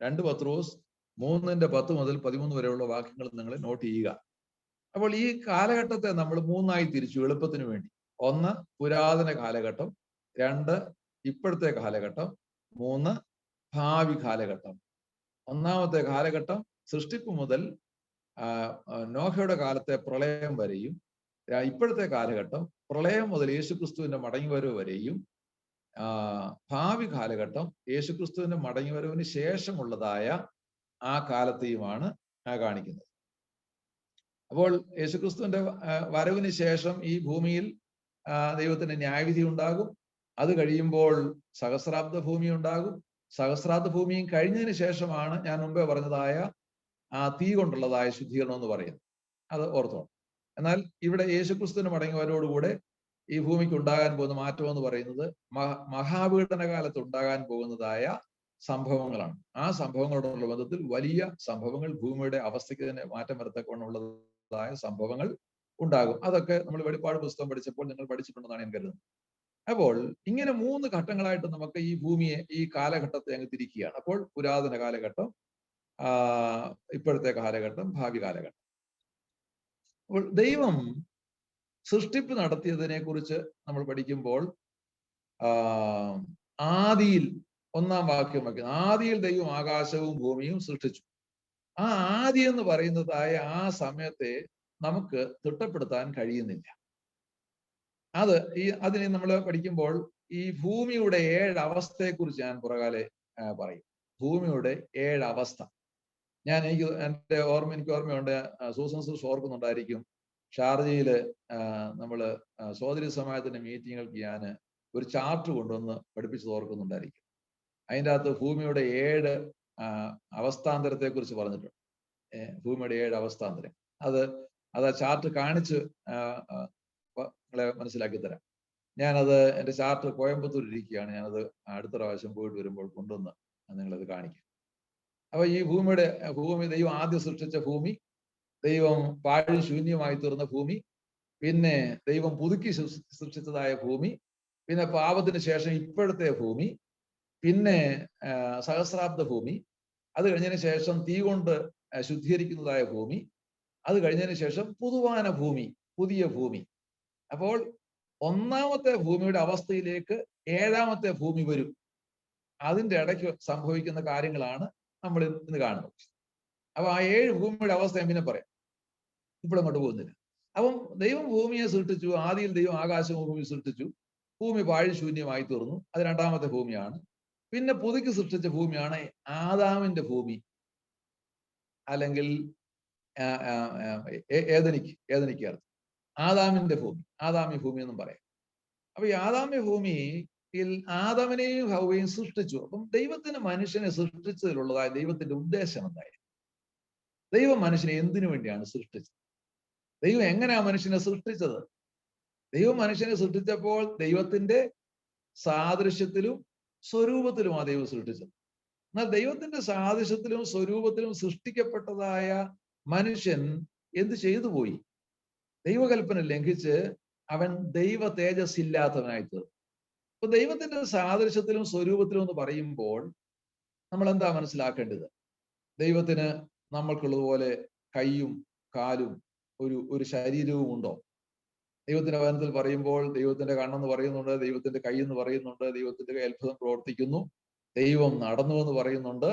2 പത്രോസ് 3:10 മുതൽ 13 വരെയുള്ള വാക്യങ്ങൾ നിങ്ങൾ നോട്ട് ചെയ്യുക. അപ്പോൾ ഈ കാലഘട്ടത്തെ നമ്മൾ 3ആയി തിരിച്ചു എളുപ്പത്തിന് വേണ്ടി. 1 പുരാതന കാലഘട്ടം, 2 ഇപ്പോഴത്തെ കാലഘട്ടം, 3 ഭാവി കാലഘട്ടം. 1-ാമത്തെ കാലഘട്ടം സൃഷ്ടിപ്പ് മുതൽ നോഹയുടെ കാലത്തെ പ്രളയം വരെയും, ഇപ്പോഴത്തെ കാലഘട്ടം പ്രളയം മുതൽ യേശുക്രിസ്തുവിന്റെ മടങ്ങിവരവ് വരെയും, ഭാവി കാലഘട്ടം യേശുക്രിസ്തുവിന്റെ മടങ്ങിവരവിന് ശേഷമുള്ളതായ ആ കാലത്തെയുമാണ് കാണിക്കുന്നത്. അപ്പോൾ യേശുക്രിസ്തുവിന്റെ വരവിന് ശേഷം ഈ ഭൂമിയിൽ ദൈവത്തിന്റെ ന്യായവിധി ഉണ്ടാകും. അത് കഴിയുമ്പോൾ സഹസ്രാബ്ദ ഭൂമി ഉണ്ടാകും. സഹസ്രാബ്ദ ഭൂമിയും കഴിഞ്ഞതിന് ശേഷമാണ് ഞാൻ മുമ്പേ പറഞ്ഞതായ ആ തീ കൊണ്ടുള്ളതായ ശുദ്ധീകരണം എന്ന് പറയുന്നത്. അത് ഓർത്തോണം. എന്നാൽ ഇവിടെ യേശുക്രിസ്തുവിന്റെ മടങ്ങിവരവോടുകൂടെ ഈ ഭൂമിക്ക് ഉണ്ടാകാൻ പോകുന്ന മാറ്റം എന്ന് പറയുന്നത് മഹാപീഡന കാലത്ത് ഉണ്ടാകാൻ പോകുന്നതായ സംഭവങ്ങളാണ്. ആ സംഭവങ്ങളോടുള്ള ബന്ധത്തിൽ വലിയ സംഭവങ്ങൾ, ഭൂമിയുടെ അവസ്ഥയ്ക്ക് തന്നെ മാറ്റം വരത്തക്കൊണ്ടുള്ളതായ സംഭവങ്ങൾ ഉണ്ടാകും. അതൊക്കെ നമ്മൾ വെളിപ്പാട് പുസ്തകം പഠിച്ചപ്പോൾ നിങ്ങൾ പഠിച്ചിട്ടുണ്ടെന്നാണ് ഞാൻ കരുതുന്നത്. അപ്പോൾ ഇങ്ങനെ 3 ഘട്ടങ്ങളായിട്ട് നമുക്ക് ഈ ഭൂമിയെ, ഈ കാലഘട്ടത്തെ അങ്ങ് തിരിക്കുകയാണ്. അപ്പോൾ പുരാതന കാലഘട്ടം, ഇപ്പോഴത്തെ കാലഘട്ടം, ഭാവി കാലഘട്ടം. അപ്പോൾ ദൈവം സൃഷ്ടിപ്പ് നടത്തിയതിനെ കുറിച്ച് നമ്മൾ പഠിക്കുമ്പോൾ ആദിയിൽ 1-ാം വാക്യം വയ്ക്കുന്നത്, ആദിയിൽ ദൈവം ആകാശവും ഭൂമിയും സൃഷ്ടിച്ചു. ആ ആദി എന്ന് പറയുന്നതായ ആ സമയത്തെ നമുക്ക് തിട്ടപ്പെടുത്താൻ കഴിയുന്നില്ല. അതിനെ നമ്മൾ പഠിക്കുമ്പോൾ ഈ ഭൂമിയുടെ 7 അവസ്ഥയെക്കുറിച്ച് ഞാൻ പുറകാലെ പറയും. ഭൂമിയുടെ 7 അവസ്ഥ. എനിക്ക് ഓർമ്മയുണ്ട്, സൂസൻ സൂസ് ഓർക്കുന്നുണ്ടായിരിക്കും, ഷാർജയില് നമ്മള് സോദരി സമാജത്തിന്റെ മീറ്റിങ്ങുകൾക്ക് ഞാൻ ഒരു ചാർട്ട് കൊണ്ടുവന്ന് പഠിപ്പിച്ചത് ഓർക്കുന്നുണ്ടായിരിക്കും. അതിൻ്റെ അകത്ത് ഭൂമിയുടെ 7 അവസ്ഥാന്തരത്തെ കുറിച്ച് പറഞ്ഞിട്ടുണ്ട്. ഭൂമിയുടെ 7 അവസ്ഥാന്തരം. അത് ആ ചാർട്ട് കാണിച്ച് നിങ്ങളെ മനസ്സിലാക്കി തരാം. ഞാനത് എൻ്റെ ചാർട്ട് കോയമ്പത്തൂർ ഇരിക്കുകയാണ്. ഞാനത് അടുത്ത പ്രാവശ്യം പോയിട്ട് വരുമ്പോൾ കൊണ്ടുവന്ന് നിങ്ങളത് കാണിക്കാം. അപ്പൊ ഈ ഭൂമി ദൈവം ആദ്യം സൃഷ്ടിച്ച ഭൂമി, ദൈവം പാഴ് ശൂന്യമായി തീർന്ന ഭൂമി, പിന്നെ ദൈവം പുതുക്കി സൃഷ്ടിച്ചതായ ഭൂമി, പിന്നെ പാപത്തിന് ശേഷം ഇപ്പോഴത്തെ ഭൂമി, പിന്നെ സഹസ്രാബ്ദ ഭൂമി, അത് കഴിഞ്ഞതിന് ശേഷം തീ കൊണ്ട് ശുദ്ധീകരിക്കുന്നതായ ഭൂമി, അത് കഴിഞ്ഞതിന് ശേഷം പുതുവാന ഭൂമി, പുതിയ ഭൂമി. അപ്പോൾ 1-ാമത്തെ ഭൂമിയുടെ അവസ്ഥയിലേക്ക് 7-ാമത്തെ ഭൂമി വരും. അതിൻ്റെ ഇടയ്ക്ക് സംഭവിക്കുന്ന കാര്യങ്ങളാണ് നമ്മൾ ഇന്ന് കാണുന്നത്. അപ്പൊ ആ 7 ഭൂമിയുടെ അവസ്ഥ ഞാൻ പിന്നെ പറയാം, ഇപ്പോഴങ്ങോട്ട് പോകുന്നില്ല. അപ്പം ദൈവം ഭൂമിയെ സൃഷ്ടിച്ചു. ആദിയിൽ ദൈവം ആകാശവും ഭൂമി സൃഷ്ടിച്ചു. ഭൂമി പാഴ് ശൂന്യമായി തീർന്നു. അത് 2-ാമത്തെ ഭൂമിയാണ്. പിന്നെ പുതുക്കി സൃഷ്ടിച്ച ഭൂമിയാണ് ആദാമിന്റെ ഭൂമി, അല്ലെങ്കിൽ ഏദനിക്ക് ആദാമിന്റെ ഭൂമി, ആദാമ്യ ഭൂമി എന്നും പറയാം. അപ്പൊ ഈ ആദാമ്യ ഭൂമിയിൽ ആദാമിനെയും ഹവ്വയും സൃഷ്ടിച്ചു. അപ്പം ദൈവത്തിന് മനുഷ്യനെ സൃഷ്ടിച്ചതിലുള്ളതായ ദൈവത്തിന്റെ ഉദ്ദേശം എന്തായിരുന്നു? ദൈവം മനുഷ്യനെ എന്തിനു വേണ്ടിയാണ് സൃഷ്ടിച്ചത്? ദൈവം എങ്ങനെയാ മനുഷ്യനെ സൃഷ്ടിച്ചത്? ദൈവം മനുഷ്യനെ സൃഷ്ടിച്ചപ്പോൾ ദൈവത്തിന്റെ സാദൃശ്യത്തിലും സ്വരൂപത്തിലുമാണ് ദൈവം സൃഷ്ടിച്ചത്. എന്നാൽ ദൈവത്തിന്റെ സാദൃശ്യത്തിലും സ്വരൂപത്തിലും സൃഷ്ടിക്കപ്പെട്ടതായ മനുഷ്യൻ എന്ത് ചെയ്തു പോയി? ദൈവകൽപ്പന ലംഘിച്ച് അവൻ ദൈവ തേജസ് ഇല്ലാത്തവനായി തീർന്നു. അപ്പൊ ദൈവത്തിന്റെ സാദൃശ്യത്തിലും സ്വരൂപത്തിലും എന്ന് പറയുമ്പോൾ നമ്മൾ എന്താ മനസ്സിലാക്കേണ്ടത്? ദൈവത്തിന് നമ്മൾക്കുള്ളതുപോലെ കൈയും കാലും ഒരു ശരീരവും ഉണ്ടോ? ദൈവത്തിന്റെ വചനത്തിൽ പറയുമ്പോൾ ദൈവത്തിന്റെ കണ്ണെന്ന് പറയുന്നുണ്ട്, ദൈവത്തിന്റെ കൈ എന്ന് പറയുന്നുണ്ട്, ദൈവത്തിന്റെ കൈ അത്ഭുതം പ്രവർത്തിക്കുന്നു, ദൈവം നടന്നു എന്ന് പറയുന്നുണ്ട്.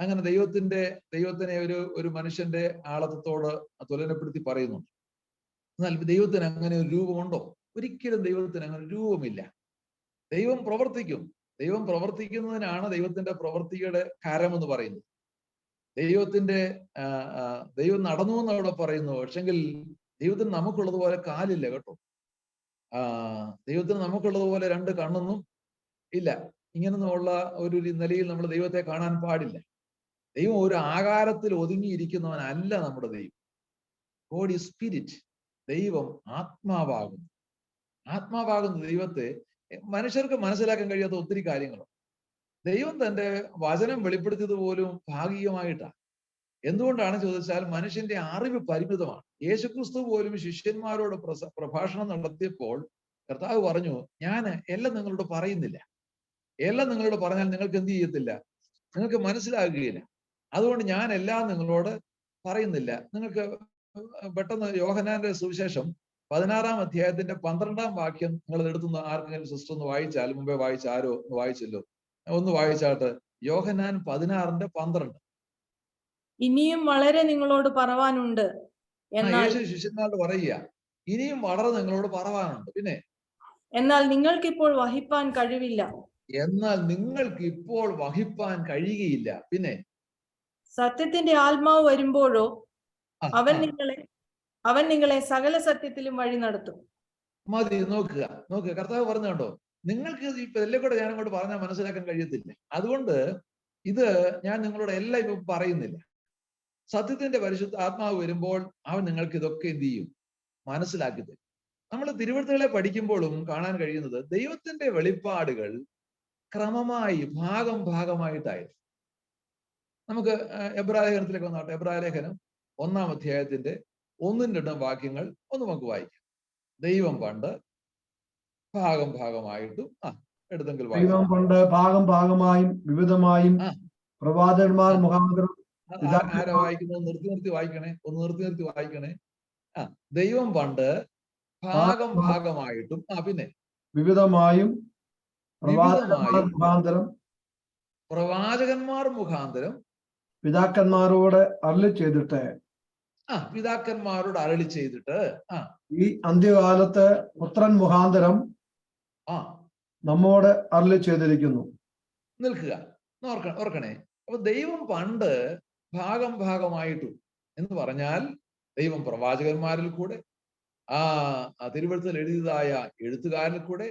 അങ്ങനെ ദൈവത്തിനെ ഒരു മനുഷ്യന്റെ ആളത്തോട് തുലനപ്പെടുത്തി പറയുന്നുണ്ട്. എന്നാൽ ദൈവത്തിന് അങ്ങനെ ഒരു രൂപമുണ്ടോ? ഒരിക്കലും ദൈവത്തിന് അങ്ങനെ ഒരു രൂപമില്ല. ദൈവം പ്രവർത്തിക്കും. ദൈവം പ്രവർത്തിക്കുന്നതിനാണ് ദൈവത്തിന്റെ പ്രവൃത്തിയുടെ കരം എന്ന് പറയുന്നത്. ദൈവം നടന്നു എന്ന് അവിടെ പറയുന്നു. പക്ഷെങ്കിൽ ദൈവത്തിന് നമുക്കുള്ളതുപോലെ കാലില്ല കേട്ടോ. ദൈവത്തിന് നമുക്കുള്ളതുപോലെ 2 കണ്ണൊന്നും ഇല്ല. ഇങ്ങനെയുള്ള ഒരു നിലയിൽ നമ്മൾ ദൈവത്തെ കാണാൻ പാടില്ല. ദൈവം ഒരു ആകാരത്തിൽ ഒതുങ്ങിയിരിക്കുന്നവനല്ല നമ്മുടെ ദൈവം. God is spirit. ദൈവം ആത്മാവാകുന്നു. ആത്മാവാകുന്ന ദൈവത്തെ മനുഷ്യർക്ക് മനസ്സിലാക്കാൻ കഴിയാത്ത ഒത്തിരി കാര്യങ്ങളുണ്ട്. ദൈവം തന്റെ വചനം വെളിപ്പെടുത്തിയത് പോലും ഭാഗികമായിട്ടാണ്. എന്തുകൊണ്ടാണ് ചോദിച്ചാൽ മനുഷ്യന്റെ അറിവ് പരിമിതമാണ്. യേശുക്രിസ്തു പോലും ശിഷ്യന്മാരോട് പ്രഭാഷണം നടത്തിയപ്പോൾ കർത്താവ് പറഞ്ഞു, ഞാൻ എല്ലാം നിങ്ങളോട് പറയുന്നില്ല. എല്ലാം നിങ്ങളോട് പറഞ്ഞാൽ നിങ്ങൾക്ക് എന്ത് ചെയ്യത്തില്ല? നിങ്ങൾക്ക് മനസ്സിലാകുകയില്ല. അതുകൊണ്ട് ഞാൻ എല്ലാം നിങ്ങളോട് പറയുന്നില്ല. നിങ്ങൾക്ക് പെട്ടെന്ന് യോഹന്നാന്റെ സുവിശേഷം 16-ാം അധ്യായത്തിന്റെ 12-ാം വാക്യം നിങ്ങൾ എടുത്തുന്ന ആർക്കെങ്കിലും സിസ്റ്റർ ഒന്ന് വായിച്ചാൽ, മുമ്പേ വായിച്ച ആരോ ഒന്ന് വായിച്ചല്ലോ, ഒന്ന് വായിച്ചാട്ട്. യോഹന്നാൻ 16:12. ഇനിയും വളരെ നിങ്ങളോട് പറവാനുണ്ട്. യേശു ശിഷ്യന്മാരോട് പറയുക, ഇനിയും വളരെ നിങ്ങളോട് പറവാനുണ്ട്. പിന്നെ എന്നാൽ നിങ്ങൾക്ക് ഇപ്പോൾ വഹിപ്പാൻ കഴിവില്ല. പിന്നെ സത്യത്തിന്റെ ആത്മാവ് വരുമ്പോഴോ അവൻ നിങ്ങളെ സകല സത്യത്തിലും വഴി നടത്തും. മതി. നോക്കുക. കർത്താവ് പറഞ്ഞുണ്ടോ, നിങ്ങൾക്ക് ഇപ്പൊ എല്ലാം കൂടെ ഞാൻ അങ്ങോട്ട് പറഞ്ഞാൽ മനസ്സിലാക്കാൻ കഴിയത്തില്ല. അതുകൊണ്ട് ഇത് ഞാൻ നിങ്ങളോട് എല്ലാം ഇപ്പൊ പറയുന്നില്ല. സത്യത്തിന്റെ പരിശുദ്ധ ആത്മാവ് വരുമ്പോൾ അവൻ നിങ്ങൾക്ക് ഇതൊക്കെ എന്ത് ചെയ്യും? മനസ്സിലാക്കി തരും. നമ്മൾ തിരുവഴുത്തുകളെ പഠിക്കുമ്പോഴും കാണാൻ കഴിയുന്നത് ദൈവത്തിന്റെ വെളിപ്പാടുകൾ ക്രമമായി ഭാഗമായിട്ടായിരുന്നു. നമുക്ക് എബ്രായ ലേഖനത്തിലേക്ക് വന്നാട്ടെ. എബ്രായ ലേഖനം 1-ാം അധ്യായത്തിന്റെ 1-2 വാക്യങ്ങൾ ഒന്ന് നമുക്ക് വായിക്കാം. ദൈവം പണ്ട് ഭാഗമായിട്ടും എടുത്തെങ്കിൽ ദൈവം പണ്ട് ഭാഗമായും വിവിധമായും പ്രവാചകന്മാർ മുഖാന്തരം. ആരാ വായിക്കുന്നത്? നിർത്തി വായിക്കണേ, ഒന്ന് നിർത്തി വായിക്കണേ. ദൈവം പണ്ട് ഭാഗമായിട്ടും പിന്നെ വിവിധമായും പ്രവാചകന്മാർ മുഖാന്തരം പിതാക്കന്മാരോട് അരുളി ചെയ്തിട്ട് ഈ അന്ത്യകാലത്ത് പുത്രൻ മുഖാന്തരം നമ്മോട് അരുളി ചെയ്തിരിക്കുന്നു. നിൽക്കുക, ഓർക്കണേ. അപ്പൊ ദൈവം പണ്ട് ഭാഗമായിട്ടു എന്ന് പറഞ്ഞാൽ ദൈവം പ്രവാചകന്മാരിൽ കൂടെ തിരുവഴുത്തിൽ എഴുതിയതായ എഴുത്തുകാരിൽ കൂടെ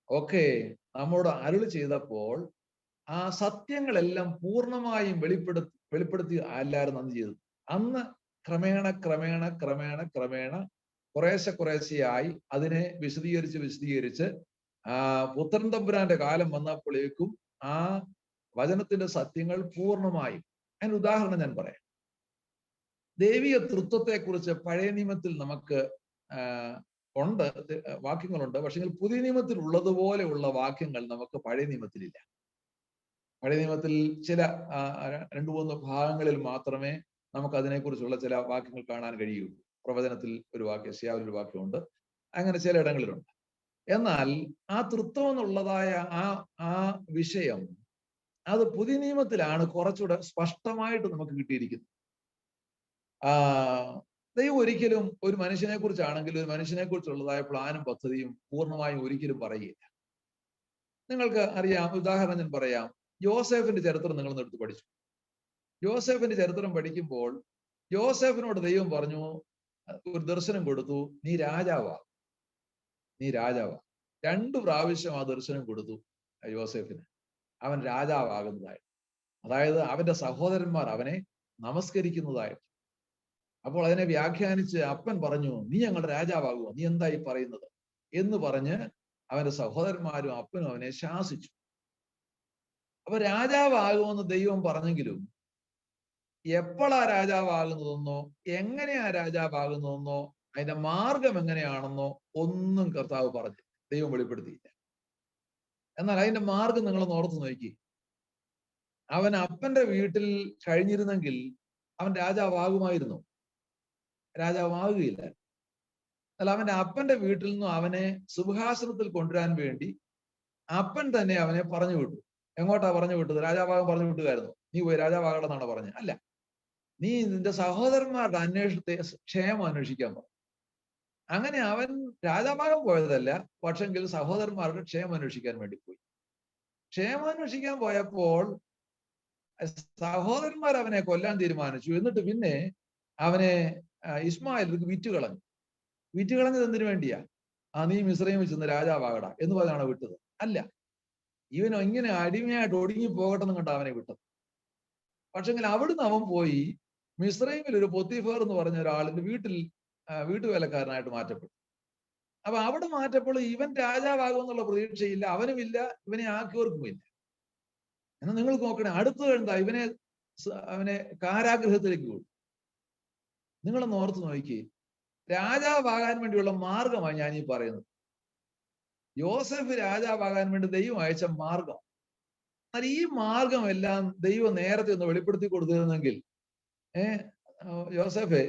ഒക്കെ നമ്മോട് അരുളി ചെയ്തപ്പോൾ ആ സത്യങ്ങളെല്ലാം പൂർണ്ണമായും വെളിപ്പെടുത്തി അല്ലായിരുന്നു അന്ന് ചെയ്തത്. അന്ന് ക്രമേണ കുറേശ്ശെയായി അതിനെ വിശദീകരിച്ച് പുത്രൻ തമ്പുരാന്റെ കാലം വന്നപ്പോഴേക്കും ആ വചനത്തിന്റെ സത്യങ്ങൾ പൂർണ്ണമായും. അതിന് ഉദാഹരണം ഞാൻ പറയാം. ദൈവിക തൃത്വത്തെക്കുറിച്ച് പഴയ നിയമത്തിൽ നമുക്ക് ഉണ്ട്, വാക്യങ്ങളുണ്ട്. പക്ഷെ പുതിയ നിയമത്തിൽ ഉള്ളതുപോലെയുള്ള വാക്യങ്ങൾ നമുക്ക് പഴയ നിയമത്തിലില്ല. പഴയ നിയമത്തിൽ ചില 2-3 ഭാഗങ്ങളിൽ മാത്രമേ നമുക്ക് അതിനെക്കുറിച്ചുള്ള ചില വാക്യങ്ങൾ കാണാൻ കഴിയുള്ളൂ. പ്രവചനത്തിൽ ഒരു വാക്യം, യെശയ്യാവിൽ ഒരു വാക്യമുണ്ട്, അങ്ങനെ ചില ഇടങ്ങളിലുണ്ട്. എന്നാൽ ആ തൃത്വം എന്നുള്ളതായ ആ വിഷയം അത് പുതിയ നിയമത്തിലാണ് കുറച്ചുകൂടെ സ്പഷ്ടമായിട്ട് നമുക്ക് കിട്ടിയിരിക്കുന്നത്. ദൈവം ഒരിക്കലും ഒരു മനുഷ്യനെ കുറിച്ചാണെങ്കിൽ ഒരു മനുഷ്യനെ കുറിച്ചുള്ളതായ പ്ലാനും പദ്ധതിയും പൂർണ്ണമായും ഒരിക്കലും പറയുകയില്ല. നിങ്ങൾക്ക് അറിയാം, ഉദാഹരണം ഞാൻ പറയാം. യോസേഫിന്റെ ചരിത്രം നിങ്ങൾ എടുത്ത് പഠിച്ചു. യോസേഫിന്റെ ചരിത്രം പഠിക്കുമ്പോൾ യോസേഫിനോട് ദൈവം പറഞ്ഞു, ഒരു ദർശനം കൊടുത്തു, നീ രാജാവാ. 2 പ്രാവശ്യം ആ ദർശനം കൊടുത്തു യോസേഫിന്. അവൻ രാജാവാകുന്നതായിട്ട്, അതായത് അവന്റെ സഹോദരന്മാർ അവനെ നമസ്കരിക്കുന്നതായിട്ട്. അപ്പോൾ അതിനെ വ്യാഖ്യാനിച്ച് അപ്പൻ പറഞ്ഞു, നീ ഞങ്ങളുടെ രാജാവാകുമോ, നീ എന്തായി പറയുന്നത് എന്ന് പറഞ്ഞ് അവന്റെ സഹോദരന്മാരും അപ്പനും അവനെ ശാസിച്ചു. അപ്പൊ രാജാവാകുമെന്ന് ദൈവം പറഞ്ഞെങ്കിലും എപ്പോഴാ രാജാവാകുന്നതെന്നോ എങ്ങനെയാ രാജാവാകുന്നതെന്നോ അതിന്റെ മാർഗം എങ്ങനെയാണെന്നോ ഒന്നും കർത്താവ് പറഞ്ഞു, ദൈവം വെളിപ്പെടുത്തിയില്ല. എന്നാൽ അതിന്റെ മാർഗം നിങ്ങളൊന്ന് ഓർത്ത് നോക്കി. അവൻ അപ്പന്റെ വീട്ടിൽ കഴിഞ്ഞിരുന്നെങ്കിൽ അവൻ രാജാവാകുമായിരുന്നു? രാജാവാകുകയില്ല. എന്നാൽ അവന്റെ അപ്പന്റെ വീട്ടിൽ നിന്നും അവനെ സിംഹാസനത്തിൽ കൊണ്ടുവരാൻ വേണ്ടി അപ്പൻ തന്നെ അവനെ പറഞ്ഞു വിട്ടു. എങ്ങോട്ടാ പറഞ്ഞു വിട്ടത്? രാജാവാകാൻ പറഞ്ഞു വിട്ടുകായിരുന്നു. നീ പോയി രാജാവാകണമെന്നാണ് പറഞ്ഞത്? അല്ല, നീ നിന്റെ സഹോദരന്മാരുടെ ക്ഷേമം അന്വേഷിക്കാൻ പറഞ്ഞു. അങ്ങനെ അവൻ രാജാവാകാൻ പോയതല്ല, പക്ഷെങ്കിൽ സഹോദരന്മാരുടെ ക്ഷേമം അന്വേഷിക്കാൻ വേണ്ടി പോയി. ക്ഷേമം അന്വേഷിക്കാൻ പോയപ്പോൾ സഹോദരന്മാർ അവനെ കൊല്ലാൻ തീരുമാനിച്ചു. എന്നിട്ട് പിന്നെ അവനെ ഇസ്മായിലിലേക്ക് വിറ്റുകളഞ്ഞത് എന്തിനു വേണ്ടിയാ? നീ മിസ്രയീമിൽ ചെന്ന് രാജാവാകടാ എന്ന് പറഞ്ഞാണ് വിട്ടത്? അല്ല, ഇവനോ ഇങ്ങനെ അടിമയായിട്ട് ഒടുങ്ങി പോകട്ടെന്ന് കണ്ട അവനെ വിട്ടത്. പക്ഷെങ്കിൽ അവിടുന്ന് അവൻ പോയി മിസ്രയീമിൽ ഒരു പൊത്തിഫർ എന്ന് പറഞ്ഞ ഒരാളിന്റെ വീട്ടുവേലക്കാരനായിട്ട് മാറ്റപ്പെട്ടു. അപ്പൊ അവിടെ മാറ്റപ്പോൾ ഇവൻ രാജാവാകുമെന്നുള്ള പ്രതീക്ഷയില്ല, അവനുമില്ല, ഇവനെ ആക്കിയവർക്കുമില്ല. എന്നാൽ നിങ്ങൾ നോക്കണേ, അടുത്തത് എന്താ? അവനെ കാരാഗ്രഹത്തിലേക്ക് വിട്ടു. നിങ്ങളൊന്ന് ഓർത്ത് നോക്കി, രാജാവാകാൻ വേണ്ടിയുള്ള മാർഗമാണ് ഞാൻ ഈ പറയുന്നത്. യോസഫ് രാജാവാകാൻ വേണ്ടി ദൈവം അയച്ച മാർഗം. എന്നാൽ ഈ മാർഗം എല്ലാം ദൈവം നേരത്തെ ഒന്ന് വെളിപ്പെടുത്തി കൊടുത്തിരുന്നെങ്കിൽ, യോസഫെ,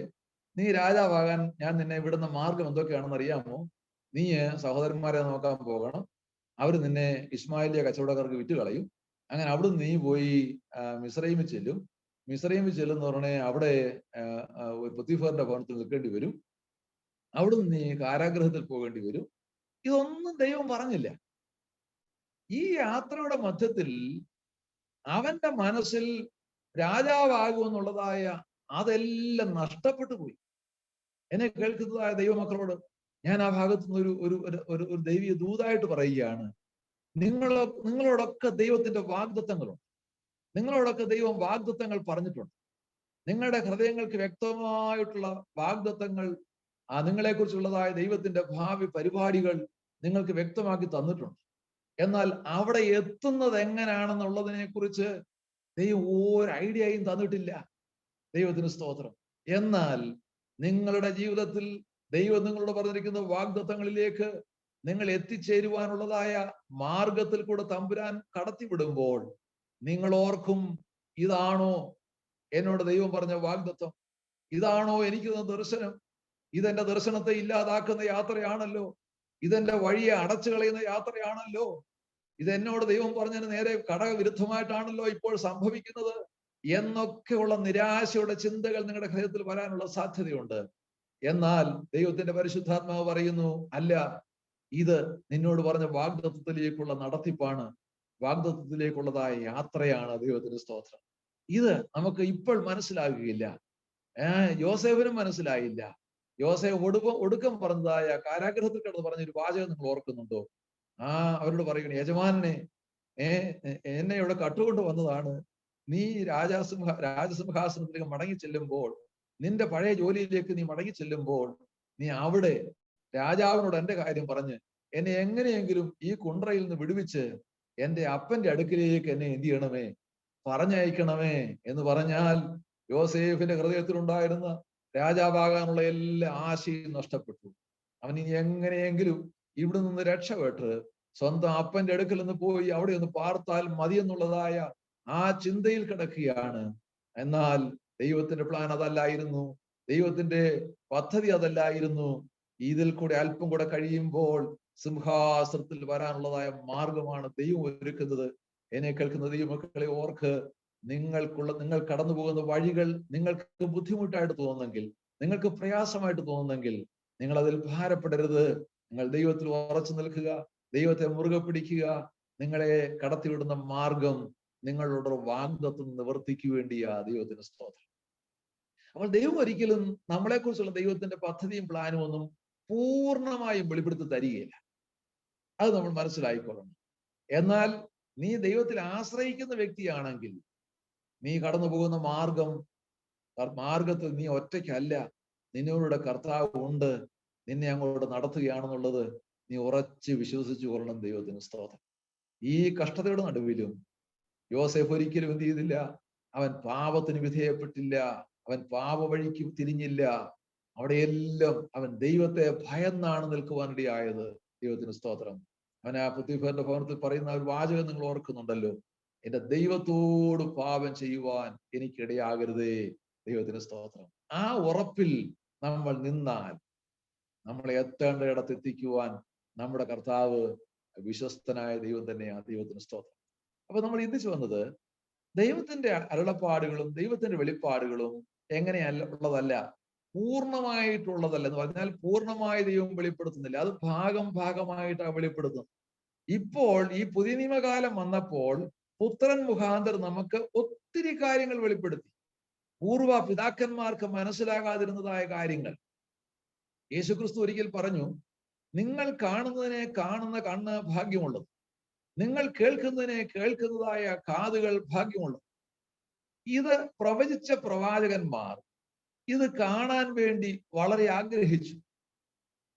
നീ രാജാവാകാൻ ഞാൻ നിന്നെ വിടുന്ന മാർഗം എന്തൊക്കെയാണെന്ന് അറിയാമോ? നീ സഹോദരന്മാരെ നോക്കാൻ പോകണം, അവർ നിന്നെ ഇസ്മായിലിയ കച്ചവടക്കാർക്ക് വിറ്റുകളയും. അങ്ങനെ അവിടുന്ന് നീ പോയി മിസ്രയീമിൽ ചെല്ലും. മിസ്രയീമിൽ ചെല്ലുന്ന പറഞ്ഞേ അവിടെ ഒരു പൊത്തിഫറിന്റെ ഭവനത്തിൽ നിൽക്കേണ്ടി വരും. അവിടുന്ന് നീ കാരാഗ്രഹത്തിൽ പോകേണ്ടി വരും. ഇതൊന്നും ദൈവം പറഞ്ഞില്ല. ഈ യാത്രയുടെ മധ്യത്തിൽ അവന്റെ മനസ്സിൽ രാജാവാകുമെന്നുള്ളതായ അതെല്ലാം നഷ്ടപ്പെട്ടു പോയി. എന്നെ കേൾക്കുന്നതായ ദൈവമക്കളോട് ഞാൻ ആ ഭാഗത്തു നിന്ന് ഒരു ദൈവീയ ദൂതായിട്ട് പറയുകയാണ്. നിങ്ങളോടൊക്കെ ദൈവത്തിന്റെ വാഗ്ദത്തങ്ങളുണ്ട്. നിങ്ങളോടൊക്കെ ദൈവം വാഗ്ദത്തങ്ങൾ പറഞ്ഞിട്ടുണ്ട്. നിങ്ങളുടെ ഹൃദയങ്ങൾക്ക് വ്യക്തമായിട്ടുള്ള വാഗ്ദത്തങ്ങൾ, നിങ്ങളെക്കുറിച്ചുള്ളതായ ദൈവത്തിന്റെ ഭാവി പരിപാടികൾ നിങ്ങൾക്ക് വ്യക്തമാക്കി തന്നിട്ടുണ്ട്. എന്നാൽ അവിടെ എത്തുന്നത് എങ്ങനെയാണെന്നുള്ളതിനെ കുറിച്ച് ദൈവം ഒരു ഐഡിയയും തന്നിട്ടില്ല. ദൈവത്തിന് സ്തോത്രം. എന്നാൽ നിങ്ങളുടെ ജീവിതത്തിൽ ദൈവം നിങ്ങളോട് പറഞ്ഞിരിക്കുന്ന വാഗ്ദത്തങ്ങളിലേക്ക് നിങ്ങൾ എത്തിച്ചേരുവാനുള്ളതായ മാർഗത്തിൽ കൂടെ തമ്പുരാൻ കടത്തിവിടുമ്പോൾ നിങ്ങൾ ഓർക്കും, ഇതാണോ എന്നോട് ദൈവം പറഞ്ഞ വാഗ്ദത്തം? ഇതാണോ എനിക്ക് തന്ന ദർശനം? ഇതെന്റെ ദർശനത്തെ ഇല്ലാതാക്കുന്ന യാത്രയാണല്ലോ. ഇതെന്റെ വഴിയെ അടച്ചു കളയുന്ന യാത്രയാണല്ലോ. ഇതെന്നോട് ദൈവം പറഞ്ഞതിന് നേരെ ഘടകവിരുദ്ധമായിട്ടാണല്ലോ ഇപ്പോൾ സംഭവിക്കുന്നത് എന്നൊക്കെയുള്ള നിരാശയുടെ ചിന്തകൾ നിങ്ങളുടെ ഹൃദയത്തിൽ വരാനുള്ള സാധ്യതയുണ്ട്. എന്നാൽ ദൈവത്തിന്റെ പരിശുദ്ധാത്മാവ് പറയുന്നു, അല്ല, ഇത് നിന്നോട് പറഞ്ഞ വാഗ്ദത്തത്തിലേക്കുള്ള നടത്തിപ്പാണ്, വാഗ്ദത്തത്തിലേക്കുള്ളതായ യാത്രയാണ്. ദൈവത്തിന്റെ സ്തോത്രം. ഇത് നമുക്ക് ഇപ്പോൾ മനസ്സിലാകുകയില്ല. യോസേഫിനും മനസ്സിലായില്ല. യോസേഫ് ഒടുക്കം പറഞ്ഞതായ കാരാഗ്രഹത്തിൽ കിടന്ന് പറഞ്ഞൊരു വാചകം നിങ്ങൾ ഓർക്കുന്നുണ്ടോ? അവരോട് പറയുകയാണ്, യജമാനെ, എന്നെ ഇവിടെ കട്ടുകൊണ്ട് വന്നതാണ്. നീ രാജസിംഹാസനത്തിലേക്ക് മടങ്ങി ചെല്ലുമ്പോൾ, നിന്റെ പഴയ ജോലിയിലേക്ക് നീ മടങ്ങി ചെല്ലുമ്പോൾ, നീ അവിടെ രാജാവിനോട് എന്റെ കാര്യം പറഞ്ഞ് എന്നെ എങ്ങനെയെങ്കിലും ഈ കുണ്ട്രയിൽ നിന്ന് വിടുവിച്ച് എന്റെ അപ്പന്റെ അടുക്കിലേക്ക് എന്നെ എന്ത് ചെയ്യണമേ, പറഞ്ഞയക്കണമേ എന്ന് പറഞ്ഞാൽ യോസേഫിന്റെ ഹൃദയത്തിലുണ്ടായിരുന്ന രാജാവാകാനുള്ള എല്ലാ ആശയും നഷ്ടപ്പെട്ടു. അവൻ ഇനി എങ്ങനെയെങ്കിലും ഇവിടെ നിന്ന് രക്ഷപ്പെട്ട് സ്വന്തം അപ്പന്റെ അടുക്കൽ നിന്ന് പോയി അവിടെ ഒന്ന് പാർത്താൽ മതി എന്നുള്ളതായ ആ ചിന്തയിൽ കിടക്കുകയാണ്. എന്നാൽ ദൈവത്തിന്റെ പ്ലാൻ അതല്ലായിരുന്നു. ദൈവത്തിന്റെ പദ്ധതി അതല്ലായിരുന്നു. ഇതിൽ കൂടെ അല്പം കൂടെ കഴിയുമ്പോൾ സിംഹാസനത്തിൽ വരാനുള്ളതായ മാർഗമാണ് ദൈവം ഒരുക്കുന്നത്. എന്നെ കേൾക്കുന്ന ദൈവമക്കളെ ഓർക്ക്, നിങ്ങൾ കടന്നു പോകുന്ന വഴികൾ നിങ്ങൾക്ക് ബുദ്ധിമുട്ടായിട്ട് തോന്നുന്നെങ്കിൽ, നിങ്ങൾക്ക് പ്രയാസമായിട്ട് തോന്നുന്നെങ്കിൽ, നിങ്ങൾ അതിൽ ഭാരപ്പെടരുത്. നിങ്ങൾ ദൈവത്തിൽ ഉറച്ചു നിൽക്കുക, ദൈവത്തെ മുറുകെ പിടിക്കുക. നിങ്ങളെ കടത്തിവിടുന്ന മാർഗം നിങ്ങളുടെ വാഗ്ദത്തം നിവർത്തിക്ക് വേണ്ടിയാ. ദൈവത്തിന് സ്തോത്രം. അപ്പോൾ ദൈവം ഒരിക്കലും നമ്മളെക്കുറിച്ചുള്ള ദൈവത്തിന്റെ പദ്ധതിയും പ്ലാനും ഒന്നും പൂർണ്ണമായും വെളിപ്പെടുത്തി തരികയില്ല. അത് നമ്മൾ മനസ്സിലായിക്കൊള്ളണം. എന്നാൽ നീ ദൈവത്തിൽ ആശ്രയിക്കുന്ന വ്യക്തിയാണെങ്കിൽ നീ കടന്നു പോകുന്ന മാർഗത്തിൽ നീ ഒറ്റയ്ക്കല്ല, നിന്നോടുകൂടെ കർത്താവ് ഉണ്ട്, നിന്നെ അങ്ങോട്ട് നടത്തുകയാണെന്നുള്ളത് നീ ഉറച്ച് വിശ്വസിച്ചു കൊള്ളണം. ദൈവത്തിന് സ്തോത്രം. ഈ കഷ്ടതയുടെ നടുവിലും യോസേഫ് ഒരിക്കലും എന്ത് ചെയ്തില്ല? അവൻ പാപത്തിന് വിധേയപ്പെട്ടില്ല, അവൻ പാപ വഴിക്ക് തിരിഞ്ഞില്ല. അവിടെയെല്ലാം അവൻ ദൈവത്തെ ഭയന്നാണ് നിൽക്കുവാനിടയായത്. ദൈവത്തിന് സ്തോത്രം. അവൻ ആ പുത്തിഫറിന്റെ ഭവനത്തിൽ പറയുന്ന ഒരു വാചകം നിങ്ങൾ ഓർക്കുന്നുണ്ടല്ലോ, എന്റെ ദൈവത്തോട് പാപം ചെയ്യുവാൻ എനിക്കിടയാകരുതേ. ദൈവത്തിന് സ്തോത്രം. ആ ഉറപ്പിൽ നമ്മൾ നിന്നാൽ നമ്മളെ എത്തേണ്ട ഇടത്തെത്തിക്കുവാൻ നമ്മുടെ കർത്താവ് വിശ്വസ്തനായ ദൈവം തന്നെയാണ്. ദൈവത്തിന് സ്തോത്രം. അപ്പൊ നമ്മൾ ചിന്തിച്ചു വന്നത്, ദൈവത്തിന്റെ അരുളപ്പാടുകളും ദൈവത്തിന്റെ വെളിപ്പാടുകളും എങ്ങനെയല്ല ഉള്ളതല്ല, പൂർണ്ണമായിട്ടുള്ളതല്ല. എന്ന് പറഞ്ഞാൽ പൂർണ്ണമായ ദൈവം വെളിപ്പെടുത്തുന്നില്ല, അത് ഭാഗമായിട്ടാണ് വെളിപ്പെടുത്തുന്നത്. ഇപ്പോൾ ഈ പുതിയ നിയമകാലം വന്നപ്പോൾ പുത്രൻ മുഖാന്തരം നമുക്ക് ഒത്തിരി കാര്യങ്ങൾ വെളിപ്പെടുത്തി. പൂർവ പിതാക്കന്മാർക്ക് മനസ്സിലാകാതിരുന്നതായ കാര്യങ്ങൾ യേശുക്രിസ്തു ഒരിക്കൽ പറഞ്ഞു, നിങ്ങൾ കാണുന്നതിനെ കാണുന്ന കണ്ണ് ഭാഗ്യമുള്ളത്, നിങ്ങൾ കേൾക്കുന്നതിനെ കേൾക്കുന്നതായ കാതുകൾ ഭാഗ്യമുള്ളത്. ഇത് പ്രവചിച്ച പ്രവാചകന്മാർ ഇത് കാണാൻ വേണ്ടി വളരെ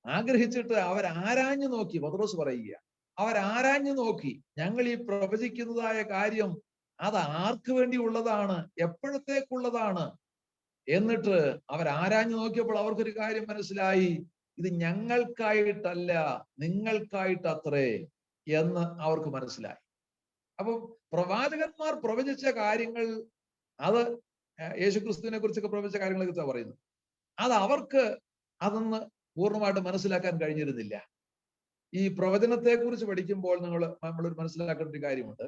ആഗ്രഹിച്ചിട്ട് അവരാരാഞ്ഞു നോക്കി. പത്രോസ് പറയുക, അവരാരാഞ്ഞു നോക്കി, ഞങ്ങൾ ഈ പ്രവചിക്കുന്നതായ കാര്യം അത് ആർക്ക് വേണ്ടി ഉള്ളതാണ്, എപ്പോഴത്തേക്കുള്ളതാണ്. എന്നിട്ട് അവരാരാഞ്ഞു നോക്കിയപ്പോൾ അവർക്കൊരു കാര്യം മനസ്സിലായി, ഇത് ഞങ്ങൾക്കായിട്ടല്ല, നിങ്ങൾക്കായിട്ടത്രേ എന്ന് അവർക്ക് മനസ്സിലായി. അപ്പം പ്രവാചകന്മാർ പ്രവചിച്ച കാര്യങ്ങൾ, അത് യേശുക്രിസ്തുവിനെ കുറിച്ചൊക്കെ പ്രവചിച്ച കാര്യങ്ങളെ കുറിച്ചാണ് പറയുന്നത്, അത് അവർക്ക് അതൊന്ന് പൂർണ്ണമായിട്ട് മനസ്സിലാക്കാൻ കഴിഞ്ഞിരുന്നില്ല. ഈ പ്രവചനത്തെ കുറിച്ച് പഠിക്കുമ്പോൾ നമ്മളൊരു മനസ്സിലാക്കേണ്ട ഒരു കാര്യമുണ്ട്.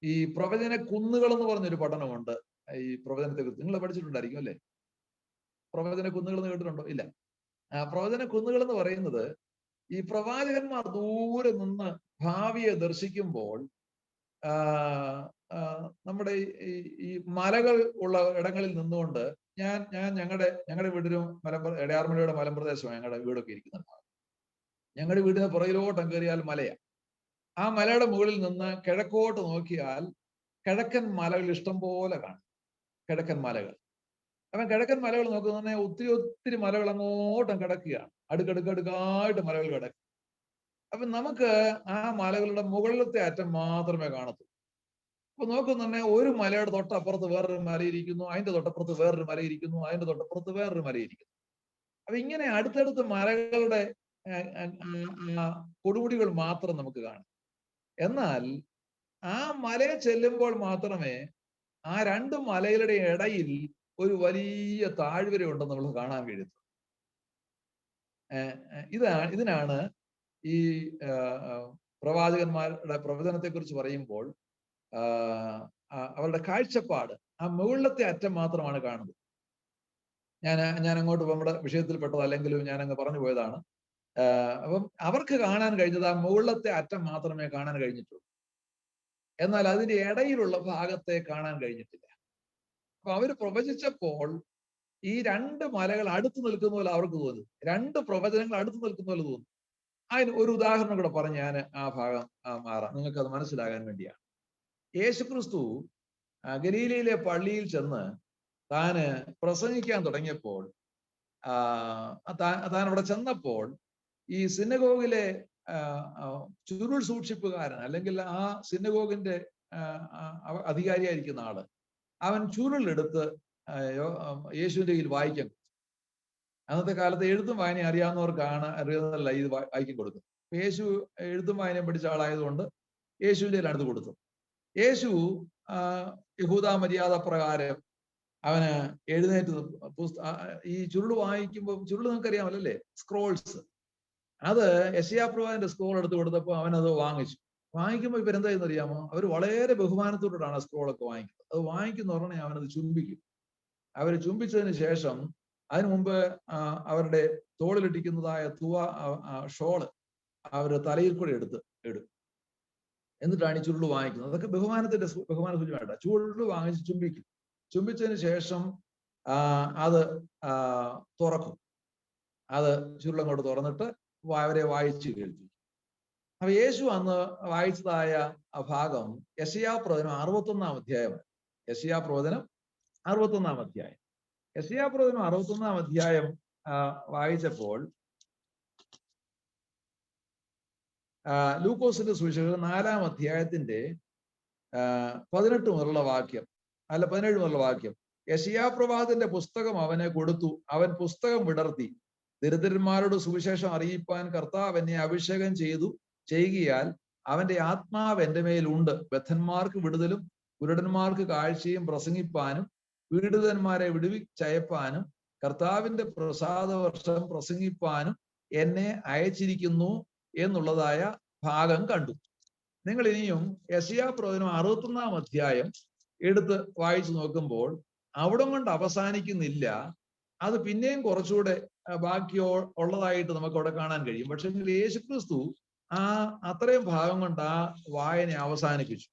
ഈ പ്രവചന കുന്നുകൾ എന്ന് പറഞ്ഞൊരു പഠനമുണ്ട്. ഈ പ്രവചനത്തെ കുറിച്ച് നിങ്ങൾ പഠിച്ചിട്ടുണ്ടായിരിക്കും അല്ലെ? പ്രവചന കുന്നുകൾ എന്ന് കേട്ടിട്ടുണ്ടോ? ഇല്ല. പ്രവചന കുന്നുകൾ എന്ന് പറയുന്നത്, ഈ പ്രവാചകന്മാർ ദൂരെ നിന്ന് ഭാവിയെ ദർശിക്കുമ്പോൾ നമ്മുടെ ഈ മലകൾ ഉള്ള ഇടങ്ങളിൽ നിന്നുകൊണ്ട് ഞാൻ ഞങ്ങളുടെ വീടിനും എടയാർമലയുടെ മലമ്പ്രദേശമാണ് ഞങ്ങളുടെ വീടൊക്കെ ഇരിക്കുന്നുണ്ട്. ഞങ്ങളുടെ വീടിന് പുറകിലോട്ടം കയറിയാൽ മലയാണ്. ആ മലയുടെ മുകളിൽ നിന്ന് കിഴക്കോട്ട് നോക്കിയാൽ കിഴക്കൻ മലകൾ ഇഷ്ടം പോലെ കാണും. കിഴക്കൻ മലകൾ. അപ്പം കിഴക്കൻ മലകൾ നോക്കുന്ന ഒത്തിരി മലകൾ അങ്ങോട്ടും കിടക്കുകയാണ്. അടുക്കടുക്കായിട്ട് മലകൾ കിടക്കും. അപ്പൊ നമുക്ക് ആ മലകളുടെ മുകളിലത്തെ അറ്റം മാത്രമേ കാണത്തുള്ളൂ. അപ്പൊ നോക്കുന്നുണ്ടെ ഒരു മലയുടെ തൊട്ടപ്പുറത്ത് വേറൊരു മലയിരിക്കുന്നു, അതിന്റെ തൊട്ടപ്പുറത്ത് വേറൊരു മലയിരിക്കുന്നു, അതിന്റെ തൊട്ടപ്പുറത്ത് വേറൊരു മലയിരിക്കുന്നു. അപ്പൊ ഇങ്ങനെ അടുത്തടുത്ത് മലകളുടെ കൊടുമുടികൾ മാത്രം നമുക്ക് കാണാം. എന്നാൽ ആ മലയെ ചെല്ലുമ്പോൾ മാത്രമേ ആ രണ്ട് മലകളുടെ ഇടയിൽ ഒരു വലിയ താഴ്വര ഉണ്ടെന്ന് നമ്മൾ കാണാൻ കഴിയുന്നത്. ഇതിനാണ് ഈ പ്രവാചകന്മാരുടെ പ്രവചനത്തെ കുറിച്ച് പറയുമ്പോൾ അവരുടെ കാഴ്ചപ്പാട് ആ മുകളിലത്തെ അറ്റം മാത്രമാണ് കാണുന്നത്. ഞാൻ അങ്ങോട്ട് നമ്മുടെ വിഷയത്തിൽപ്പെട്ടത് അല്ലെങ്കിലും ഞാൻ അങ്ങ് പറഞ്ഞു പോയതാണ്. അപ്പം അവർക്ക് കാണാൻ കഴിഞ്ഞത് ആ മുകളിലത്തെ അറ്റം മാത്രമേ കാണാൻ കഴിഞ്ഞിട്ടുള്ളൂ. എന്നാൽ അതിന്റെ ഇടയിലുള്ള ഭാഗത്തെ കാണാൻ കഴിഞ്ഞിട്ടില്ല. അപ്പൊ അവർ പ്രവചിച്ചപ്പോൾ ഈ രണ്ട് മലകൾ അടുത്ത് നിൽക്കുന്ന പോലെ അവർക്ക് തോന്നി, രണ്ട് പ്രവചനങ്ങൾ അടുത്ത് നിൽക്കുന്ന പോലെ തോന്നി. അതിന് ഒരു ഉദാഹരണം കൂടെ പറഞ്ഞ് ഞാൻ ആ ഭാഗം മാറാം, നിങ്ങൾക്ക് അത് മനസ്സിലാകാൻ വേണ്ടിയാണ്. യേശുക്രിസ്തു ഗലീലയിലെ പള്ളിയിൽ ചെന്ന് താന് പ്രസംഗിക്കാൻ തുടങ്ങിയപ്പോൾ താൻ അവിടെ ചെന്നപ്പോൾ ഈ സിനഗോഗിലെ ചുരുൾ സൂക്ഷിപ്പുകാരൻ അല്ലെങ്കിൽ ആ സിനഗോഗിന്റെ അധികാരിയായിരിക്കുന്ന ആള് അവൻ ചുരുളെടുത്ത് യേശുവിന്റെ കയ്യിൽ വായിക്കാൻ കൊടുത്തു. അന്നത്തെ കാലത്ത് എഴുത്തും വായനയും അറിയാവുന്നവർക്കാണ് അറിയുന്നതല്ല ഇത് വായിക്കാൻ കൊടുക്കുന്നത്. യേശു എഴുത്തും വായനയും പഠിച്ച ആളായതുകൊണ്ട് യേശുവിന്റെ അടുത്ത് കൊടുത്തു. യേശു യഹൂദ മര്യാദ പ്രകാരം അവന് എഴുന്നേറ്റ് ഈ ചുരുള് വായിക്കുമ്പോൾ, ചുരുള് നിങ്ങൾക്കറിയാമല്ലോ അല്ലേ, സ്ക്രോൾസ്, അത് യെശയ്യാ പ്രവാചകന്റെ സ്ക്രോൾ എടുത്ത് കൊടുത്തപ്പോൾ അവനത് വാങ്ങിച്ചു. വാങ്ങിക്കുമ്പോൾ ഇവരെന്തായെന്ന് അറിയാമോ, അവർ വളരെ ബഹുമാനത്തോടാണ് സ്ക്രോളൊക്കെ വാങ്ങിക്കുന്നത്. അത് വാങ്ങിക്കുന്ന ഉടനെ അവനത് ചുംബിക്കും. അവർ ചുംബിച്ചതിന് ശേഷം അതിനു മുമ്പ് അവരുടെ തോളിലിട്ടിക്കുന്നതായ ഷോള് അവർ തലയിൽ കൂടെ എടുത്ത് ഇടും. എന്നിട്ടാണ് ഈ ചുരുള് വാങ്ങിക്കുന്നത്. അതൊക്കെ ബഹുമാന സൂചനയായിട്ടാണ്. ചുരുള് വാങ്ങിച്ച് ചുംബിക്കും. ചുംബിച്ചതിന് ശേഷം അത് തുറക്കും. അത് ചുരുളങ്ങോട്ട് തുറന്നിട്ട് അവരെ വായിച്ചു കേൾപ്പിക്കും. അപ്പൊ യേശു അന്ന് വായിച്ചതായ ആ ഭാഗം യെശയ്യാ പ്രവചനം 61-ാം അധ്യായമാണ്. യെശയ്യാ പ്രവചനം 61-ാം അധ്യായം. യെശയ്യാ പ്രവചനം 61-ാം അധ്യായം വായിച്ചപ്പോൾ ലൂക്കോസിന്റെ സുവിശേഷം 4-ാം അധ്യായത്തിന്റെ 18 മുതലുള്ള വാക്യം, 17 മുതലുള്ള വാക്യം. യെശയ്യാ പ്രവാചകന്റെ പുസ്തകം അവനെ കൊടുത്തു, അവൻ പുസ്തകം വിടർത്തി, ദരിദ്രന്മാരോട് സുവിശേഷം അറിയിപ്പാൻ കർത്താവ് എന്നെ അഭിഷേകം ചെയ്യുകയാൽ അവന്റെ ആത്മാവ് എന്റെ മേലുണ്ട്. ബദ്ധന്മാർക്ക് വിടുതലും കുരുടന്മാർക്ക് കാഴ്ചയും പ്രസംഗിപ്പാനും പീഡിതന്മാരെ വിടുവിച്ചയപ്പാനും കർത്താവിന്റെ പ്രസാദവർഷം പ്രസംഗിപ്പാനും എന്നെ അയച്ചിരിക്കുന്നു എന്നുള്ളതായ ഭാഗം കണ്ടു. നിങ്ങൾ ഇനിയും യെശയ്യാ പ്രവചനം 61-ാം അധ്യായം എടുത്ത് വായിച്ചു നോക്കുമ്പോൾ അവിടം കൊണ്ട് അവസാനിക്കുന്നില്ല. അത് പിന്നെയും കുറച്ചുകൂടെ ബാക്കി ഉള്ളതായിട്ട് നമുക്ക് അവിടെ കാണാൻ കഴിയും. പക്ഷെ യേശുക്രിസ്തു അത്രയും ഭാഗം കൊണ്ട് ആ വായന അവസാനിപ്പിച്ചു.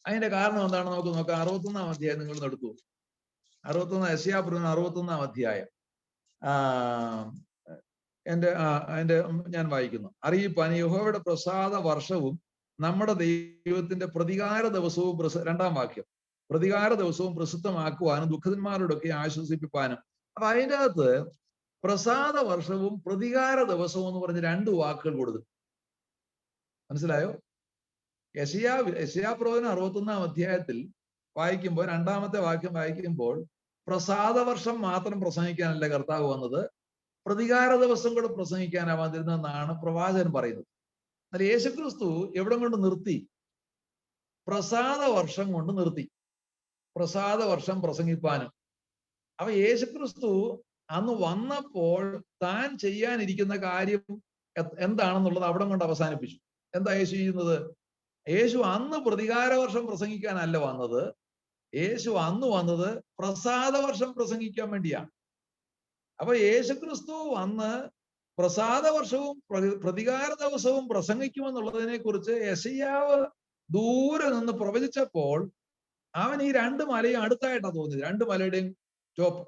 അതിന്റെ കാരണം എന്താണെന്ന് നമുക്ക് നോക്കാം. 61-ാം അധ്യായം നിങ്ങൾ എടുത്തു. 61 യെശയ്യാ പ്രവചനം 61-ാം അധ്യായം ഞാൻ വായിക്കുന്നു. അറിയിപ്പാൻ യഹോവയുടെ പ്രസാദ വർഷവും നമ്മുടെ ദൈവത്തിന്റെ പ്രതികാര ദിവസവും, 2-ാം വാക്യം, പ്രതികാര ദിവസവും പ്രസിദ്ധമാക്കുവാനും ദുഃഖിതന്മാരോടൊക്കെ ആശ്വസിപ്പിക്കാനും. അപ്പൊ അതിൻ്റെ അകത്ത് പ്രസാദ വർഷവും പ്രതികാര ദിവസവും എന്ന് പറഞ്ഞ് 2 വാക്കുകൾ കൊടുത്തു. മനസ്സിലായോ? യെശയ്യാ പ്രവചനം 61-ാം അധ്യായത്തിൽ വായിക്കുമ്പോൾ 2-ാമത്തെ വാക്യം വായിക്കുമ്പോൾ പ്രസാദ വർഷം മാത്രം പ്രസംഗിക്കാനല്ല കർത്താവ് വന്നത്, പ്രതികാര ദിവസം കൂടെ പ്രസംഗിക്കാനാ വന്നിരുന്നതെന്നാണ് പ്രവാചകൻ പറയുന്നത്. എന്നാൽ യേശുക്രിസ്തു എവിടെ കൊണ്ട് നിർത്തി? പ്രസാദ വർഷം കൊണ്ട് നിർത്തി. പ്രസാദ വർഷം പ്രസംഗിപ്പാനും. അപ്പൊ യേശുക്രിസ്തു അന്ന് വന്നപ്പോൾ താൻ ചെയ്യാനിരിക്കുന്ന കാര്യം എന്താണെന്നുള്ളത് അവിടെ കൊണ്ട് അവസാനിപ്പിച്ചു. എന്താ യേശു ചെയ്യുന്നത്? യേശു അന്ന് പ്രതികാര വർഷം പ്രസംഗിക്കാനല്ല വന്നത്. യേശു അന്ന് വന്നത് പ്രസാദ വർഷം പ്രസംഗിക്കാൻ വേണ്ടിയാണ്. അപ്പൊ യേശുക്രിസ്തു അന്ന് പ്രസാദ വർഷവും പ്രതികാര ദിവസവും പ്രസംഗിക്കുമെന്നുള്ളതിനെ കുറിച്ച് യെശയ്യാവ് ദൂരെ നിന്ന് പ്രവചിച്ചപ്പോൾ അവൻ ഈ 2 മലയും അടുത്തായിട്ടാണ് തോന്നിയത്, 2 മലയുടെയും ടോപ്പ്.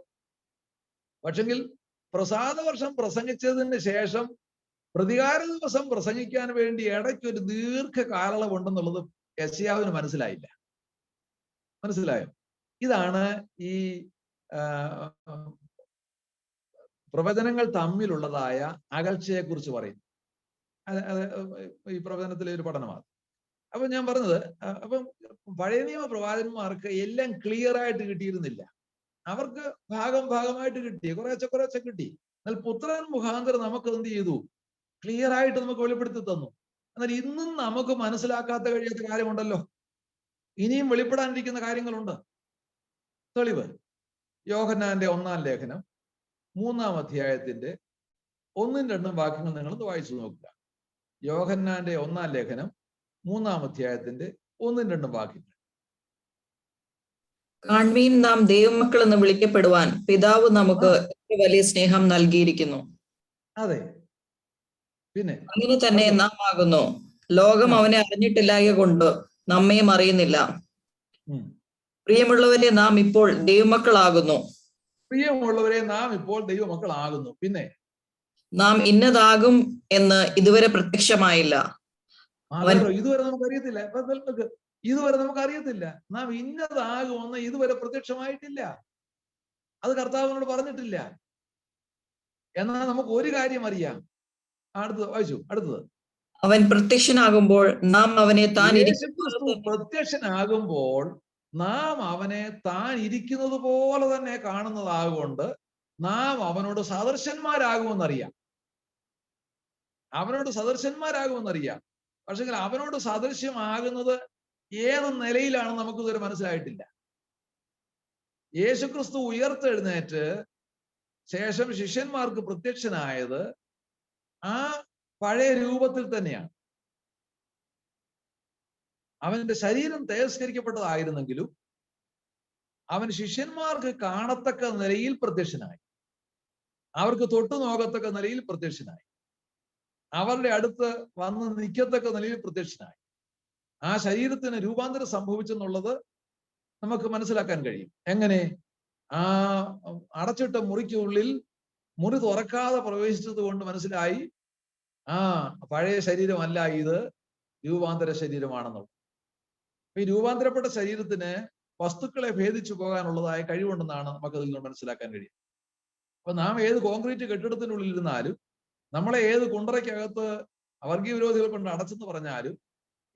പക്ഷെങ്കിൽ പ്രസാദ വർഷം പ്രസംഗിച്ചതിന് ശേഷം പ്രതികാര ദിവസം പ്രസംഗിക്കാൻ വേണ്ടി ഇടയ്ക്ക് ഒരു ദീർഘ കാലയളവുണ്ടെന്നുള്ളത് യെശയ്യാവിന് മനസ്സിലായില്ല. മനസ്സിലായോ? ഇതാണ് ഈ പ്രവചനങ്ങൾ തമ്മിലുള്ളതായ അകൽച്ചയെ കുറിച്ച് പറയുന്നത്. ഈ പ്രവചനത്തിലെ ഒരു പഠനമാണ്. അപ്പൊ ഞാൻ പറഞ്ഞത്, അപ്പം പഴയ നിയമ പ്രവാചകന്മാർക്ക് എല്ലാം ക്ലിയർ ആയിട്ട് കിട്ടിയിരുന്നില്ല. അവർക്ക് ഭാഗമായിട്ട് കിട്ടി, കുറേശ്ശെ കിട്ടി. എന്നാൽ പുത്രൻ മുഖാന്തരം നമുക്ക് എന്ത് ചെയ്തു? ക്ലിയർ ആയിട്ട് നമുക്ക് വെളിപ്പെടുത്തി തന്നു. എന്നാൽ ഇന്നും നമുക്ക് മനസ്സിലാക്കാത്ത കഴിയാത്ത കാര്യമുണ്ടല്ലോ, ഇനിയും വെളിപ്പെടാനിരിക്കുന്ന കാര്യങ്ങളുണ്ട്. തെളിവ് യോഹന്നാന്റെ 1-ാം ലേഖനം 3-ാം അധ്യായത്തിന്റെ 1-2 വാക്യങ്ങൾ നിങ്ങളൊന്ന് വായിച്ചു നോക്കുക. യോഹന്നാന്റെ 1-ാം ലേഖനം 3-ാം അധ്യായത്തിന്റെ 1-2 വാക്യങ്ങൾ. കാൺമീൻ, നാം ദൈവമക്കൾ എന്ന് വിളിക്കപ്പെടുവാൻ പിതാവ് നമുക്ക് വലിയ സ്നേഹം നൽകിയിരിക്കുന്നു. അതെ, പിന്നെ അങ്ങനെ തന്നെ നാം ആകുന്നു. ലോകം അവനെ അറിഞ്ഞിട്ടില്ലായ കൊണ്ട് നമ്മയും അറിയുന്നില്ല. പ്രിയമുള്ളവരെ, നാം ഇപ്പോൾ ദൈവമക്കളാകുന്നു. പ്രിയമുള്ളവരെ, നാം ഇപ്പോൾ ദൈവമക്കളാകുന്നു. പിന്നെ നാം ഇന്നതാകും എന്ന് ഇതുവരെ പ്രത്യക്ഷമായില്ല. ഇതുവരെ നമുക്കറിയത്തില്ല. ഇതുവരെ നമുക്കറിയത്തില്ല. നാം ഇന്നതാകുമെന്ന് ഇതുവരെ പ്രത്യക്ഷമായിട്ടില്ല. അത് കർത്താവിനോട് പറഞ്ഞിട്ടില്ല. എന്നാൽ നമുക്ക് ഒരു കാര്യം അറിയാം. അടുത്തത് വായിച്ചു. അടുത്തത്, അവൻ പ്രത്യക്ഷനാകുമ്പോൾ നാം അവനെ പ്രത്യക്ഷനാകുമ്പോൾ നാം അവനെ താൻ ഇരിക്കുന്നത് പോലെ തന്നെ കാണുന്നതാകൊണ്ട് നാം അവനോട് സദൃശന്മാരാകുമെന്നറിയാം. അവനോട് സദൃശന്മാരാകുമെന്നറിയാം. പക്ഷെ അവനോട് സദൃശ്യമാകുന്നത് ഏത് നിലയിലാണെന്ന് നമുക്ക് ഇതുവരെ മനസ്സിലായിട്ടില്ല. യേശുക്രിസ്തു ഉയർത്തെഴുന്നേറ്റ് ശേഷം ശിഷ്യന്മാർക്ക് പ്രത്യക്ഷനായത് ആ പഴയ രൂപത്തിൽ തന്നെയാണ്. അവന്റെ ശരീരം തേജസ്കരിക്കപ്പെട്ടതായിരുന്നെങ്കിലും അവൻ ശിഷ്യന്മാർക്ക് കാണത്തക്ക നിലയിൽ പ്രത്യക്ഷനായി, അവർക്ക് തൊട്ടു നോക്കത്തക്ക നിലയിൽ പ്രത്യക്ഷനായി, അവരുടെ അടുത്ത് വന്ന് നിൽക്കത്തക്ക നിലയിൽ പ്രത്യക്ഷനായി. ആ ശരീരത്തിന് രൂപാന്തരം സംഭവിച്ചെന്നുള്ളത് നമുക്ക് മനസ്സിലാക്കാൻ കഴിയും. എങ്ങനെ? ആ അടച്ചിട്ട മുറിക്കുള്ളിൽ മുറി തുറക്കാതെ പ്രവേശിച്ചത് കൊണ്ട് മനസ്സിലായി, ആ പഴയ ശരീരമല്ല, ഇത് രൂപാന്തര ശരീരമാണെന്നുള്ളത്. ഈ രൂപാന്തരപ്പെട്ട ശരീരത്തിന് വസ്തുക്കളെ ഭേദിച്ചു പോകാനുള്ളതായ കഴിവുണ്ടെന്നാണ് നമുക്കതിൽ നിന്ന് മനസ്സിലാക്കാൻ കഴിയും. അപ്പൊ നാം ഏത് കോൺക്രീറ്റ് കെട്ടിടത്തിനുള്ളിൽ ഇരുന്നാലും, നമ്മളെ ഏത് കുണ്ടറയ്ക്കകത്ത് വർഗീയ വിരോധികൾ കൊണ്ട് അടച്ചെന്ന് പറഞ്ഞാലും,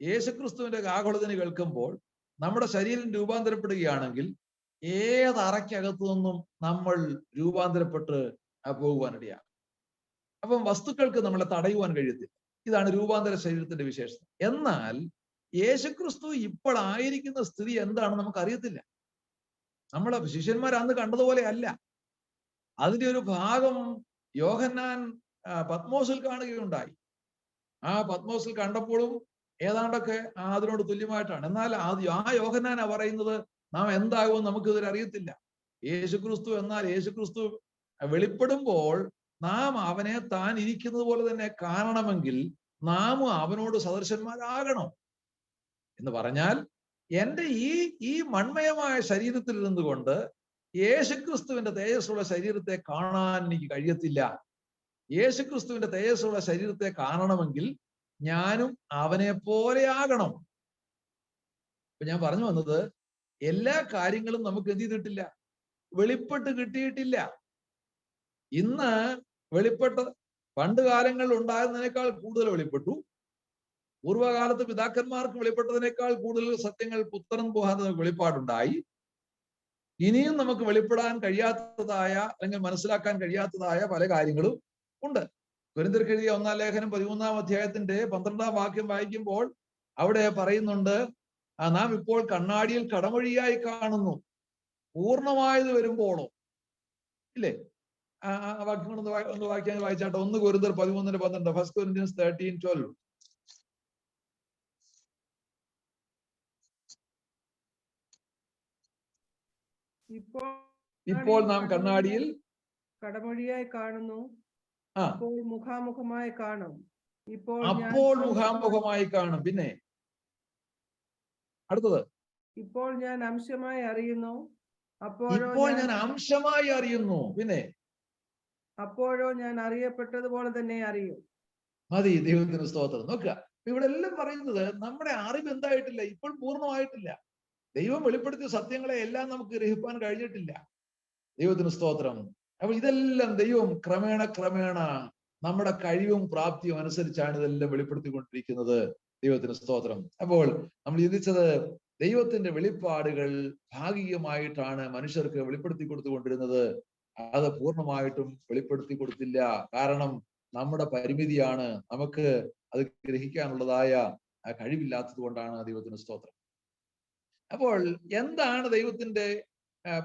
യേശുക്രിസ്തുവിന്റെ ആഗോളത്തിന് കേൾക്കുമ്പോൾ നമ്മുടെ ശരീരം രൂപാന്തരപ്പെടുകയാണെങ്കിൽ ഏതറയ്ക്കകത്തു നിന്നും നമ്മൾ രൂപാന്തരപ്പെട്ട് പോകുവാനിടയാണ്. അപ്പം വസ്തുക്കൾക്ക് നമ്മളെ തടയുവാൻ കഴിയത്തില്ല. ഇതാണ് രൂപാന്തര ശരീരത്തിന്റെ വിശേഷത. എന്നാൽ യേശുക്രിസ്തു ഇപ്പോൾ ആയിരിക്കുന്ന സ്ഥിതി എന്താണെന്ന് നമുക്കറിയത്തില്ല. നമ്മളെ ശിഷ്യന്മാർ അന്ന് കണ്ടതുപോലെ അല്ല. അതിന്റെ ഒരു ഭാഗം യോഹന്നാൻ പത്മോസിൽ കാണുകയുണ്ടായി. ആ പത്മോസിൽ കണ്ടപ്പോഴും ഏതാണ്ടൊക്കെ അതിനോട് തുല്യമായിട്ടാണ്. എന്നാൽ ആ യോഹന്നാനാ പറയുന്നത് നാം എന്താകുമെന്ന് നമുക്കിതുവരെ അറിയത്തില്ല. യേശുക്രിസ്തു എന്നാൽ യേശുക്രിസ്തു വെളിപ്പെടുമ്പോൾ നാം അവനെ താൻ ഇരിക്കുന്നത് പോലെ തന്നെ കാണണമെങ്കിൽ നാം അവനോട് സദൃശന്മാരാകണം എന്ന് പറഞ്ഞാൽ, എൻ്റെ ഈ മൺമയമായ ശരീരത്തിൽ ഇരുന്നുകൊണ്ട് യേശുക്രിസ്തുവിന്റെ തേജസ്സുള്ള ശരീരത്തെ കാണാൻ എനിക്ക് കഴിയത്തില്ല. യേശുക്രിസ്തുവിന്റെ തേജസ്സുള്ള ശരീരത്തെ കാണണമെങ്കിൽ ഞാനും അവനെ പോലെ ആകണം. അപ്പൊ ഞാൻ പറഞ്ഞു വന്നത്, എല്ലാ കാര്യങ്ങളും നമുക്ക് എന്ത് ചെയ്തിട്ടില്ല, വെളിപ്പെട്ട് കിട്ടിയിട്ടില്ല. ഇന്ന് പണ്ട് കാലങ്ങളിൽ ഉണ്ടായിരുന്നതിനേക്കാൾ കൂടുതൽ വെളിപ്പെട്ടു. പൂർവ്വകാലത്ത് പിതാക്കന്മാർക്ക് വെളിപ്പെട്ടതിനേക്കാൾ കൂടുതൽ സത്യങ്ങൾ പുത്രൻ മുഖാന്തരം വെളിപ്പാടുണ്ടായി. ഇനിയും നമുക്ക് വെളിപ്പെടാൻ കഴിയാത്തതായ അല്ലെങ്കിൽ മനസ്സിലാക്കാൻ കഴിയാത്തതായ പല കാര്യങ്ങളും ഉണ്ട്. കൊരിന്ത്യർക്ക് എഴുതിയ 1-ാം ലേഖനം 13-ാം അധ്യായത്തിന്റെ 12-ാം വാക്യം വായിക്കുമ്പോൾ അവിടെ പറയുന്നുണ്ട്, നാം ഇപ്പോൾ കണ്ണാടിയിൽ കടമൊഴിയായി കാണുന്നു, പൂർണ്ണമായത് വരുമ്പോഴോ. ഇല്ലേ? ആ വാക്യം ഒന്ന് വായിച്ചാട്ടെ. 1 കൊരിന്ത്യർ 13:12. First Corinthians 13:12. ഇപ്പോൾ നാം കണ്ണാടിയിൽ കടമൊഴിയായി കാണുന്നു, അപ്പോൾ മുഖാമുഖമായി കാണും. അപ്പോൾ മുഖാമുഖമായി കാണും. പിന്നെ അടുത്തത്, ഇപ്പോൾ ഞാൻ അംശമായി അറിയുന്നു, ഇപ്പോൾ ഞാൻ അംശമായി അറിയുന്നു. പിന്നെ അപ്പോഴോ ഞാൻ അറിയപ്പെട്ടതുപോലെ തന്നെ അറിയും. മതി, ദൈവത്തിന് സ്തോത്രം. നോക്കുക, ഇവിടെ എല്ലാം പറയുന്നത് നമ്മുടെ അറിവ് എന്തായിട്ടില്ല, ഇപ്പോൾ പൂർണ്ണമായിട്ടില്ല. ദൈവം വെളിപ്പെടുത്തിയ സത്യങ്ങളെ എല്ലാം നമുക്ക് ഗ്രഹിക്കാൻ കഴിഞ്ഞിട്ടില്ല. ദൈവത്തിന് സ്തോത്രം. അപ്പൊ ഇതെല്ലാം ദൈവം ക്രമേണ നമ്മുടെ കഴിവും പ്രാപ്തിയും അനുസരിച്ചാണ് ഇതെല്ലാം വെളിപ്പെടുത്തിക്കൊണ്ടിരിക്കുന്നത്. ദൈവത്തിന് സ്തോത്രം. അപ്പോൾ നമ്മൾ ചിന്തിച്ചത് ദൈവത്തിന്റെ വെളിപ്പാടുകൾ ഭാഗികമായിട്ടാണ് മനുഷ്യർക്ക് വെളിപ്പെടുത്തി കൊടുത്തുകൊണ്ടിരുന്നത്. അത് പൂർണ്ണമായിട്ടും വെളിപ്പെടുത്തി കൊടുത്തില്ല. കാരണം നമ്മുടെ പരിമിതിയാണ്, നമുക്ക് അത് ഗ്രഹിക്കാനുള്ളതായ കഴിവില്ലാത്തത് കൊണ്ടാണ്. ദൈവത്തിന് സ്തോത്രം. അപ്പോൾ എന്താണ് ദൈവത്തിന്റെ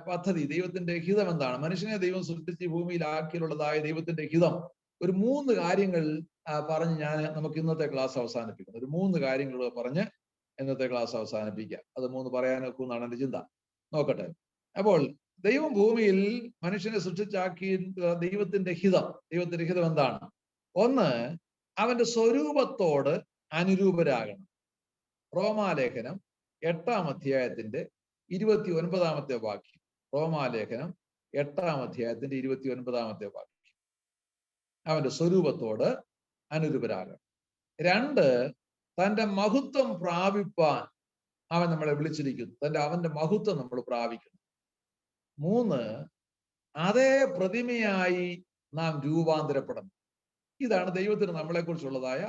പദ്ധതി, ദൈവത്തിന്റെ ഹിതം എന്താണ്? മനുഷ്യനെ ദൈവം സൃഷ്ടിച്ച് ഭൂമിയിലാക്കിയുള്ളതായ ദൈവത്തിന്റെ ഹിതം ഒരു 3 കാര്യങ്ങൾ പറഞ്ഞ് നമുക്ക് ഇന്നത്തെ ക്ലാസ് അവസാനിപ്പിക്കണം. ഒരു 3 കാര്യങ്ങൾ പറഞ്ഞ് ഇന്നത്തെ ക്ലാസ് അവസാനിപ്പിക്കാം. അത് 3 പറയാനൊക്കെന്നാണ് എന്റെ ചിന്ത. നോക്കട്ടെ. അപ്പോൾ ദൈവം ഭൂമിയിൽ മനുഷ്യനെ സൃഷ്ടിച്ചാക്കി ദൈവത്തിന്റെ ഹിതം എന്താണ്? ഒന്ന്, അവന്റെ സ്വരൂപത്തോട് അനുരൂപരാകണം. റോമാലേഖനം 8-ാം അധ്യായത്തിന്റെ 29-ാമത്തെ വാക്യം. റോമാലേഖനം 8-ാം അധ്യായത്തിന്റെ 29-ാമത്തെ വാക്യം. അവന്റെ സ്വരൂപത്തോട് അനുരൂപരാകണം. 2, തന്റെ മഹത്വം പ്രാപിപ്പാൻ അവൻ നമ്മളെ വിളിച്ചിരിക്കുന്നു. അവന്റെ മഹത്വം നമ്മൾ പ്രാപിക്കുന്നു. 3, അതേ പ്രതിമയായി നാം രൂപാന്തരപ്പെടണം. ഇതാണ് ദൈവത്തിന് നമ്മളെ കുറിച്ചുള്ളതായ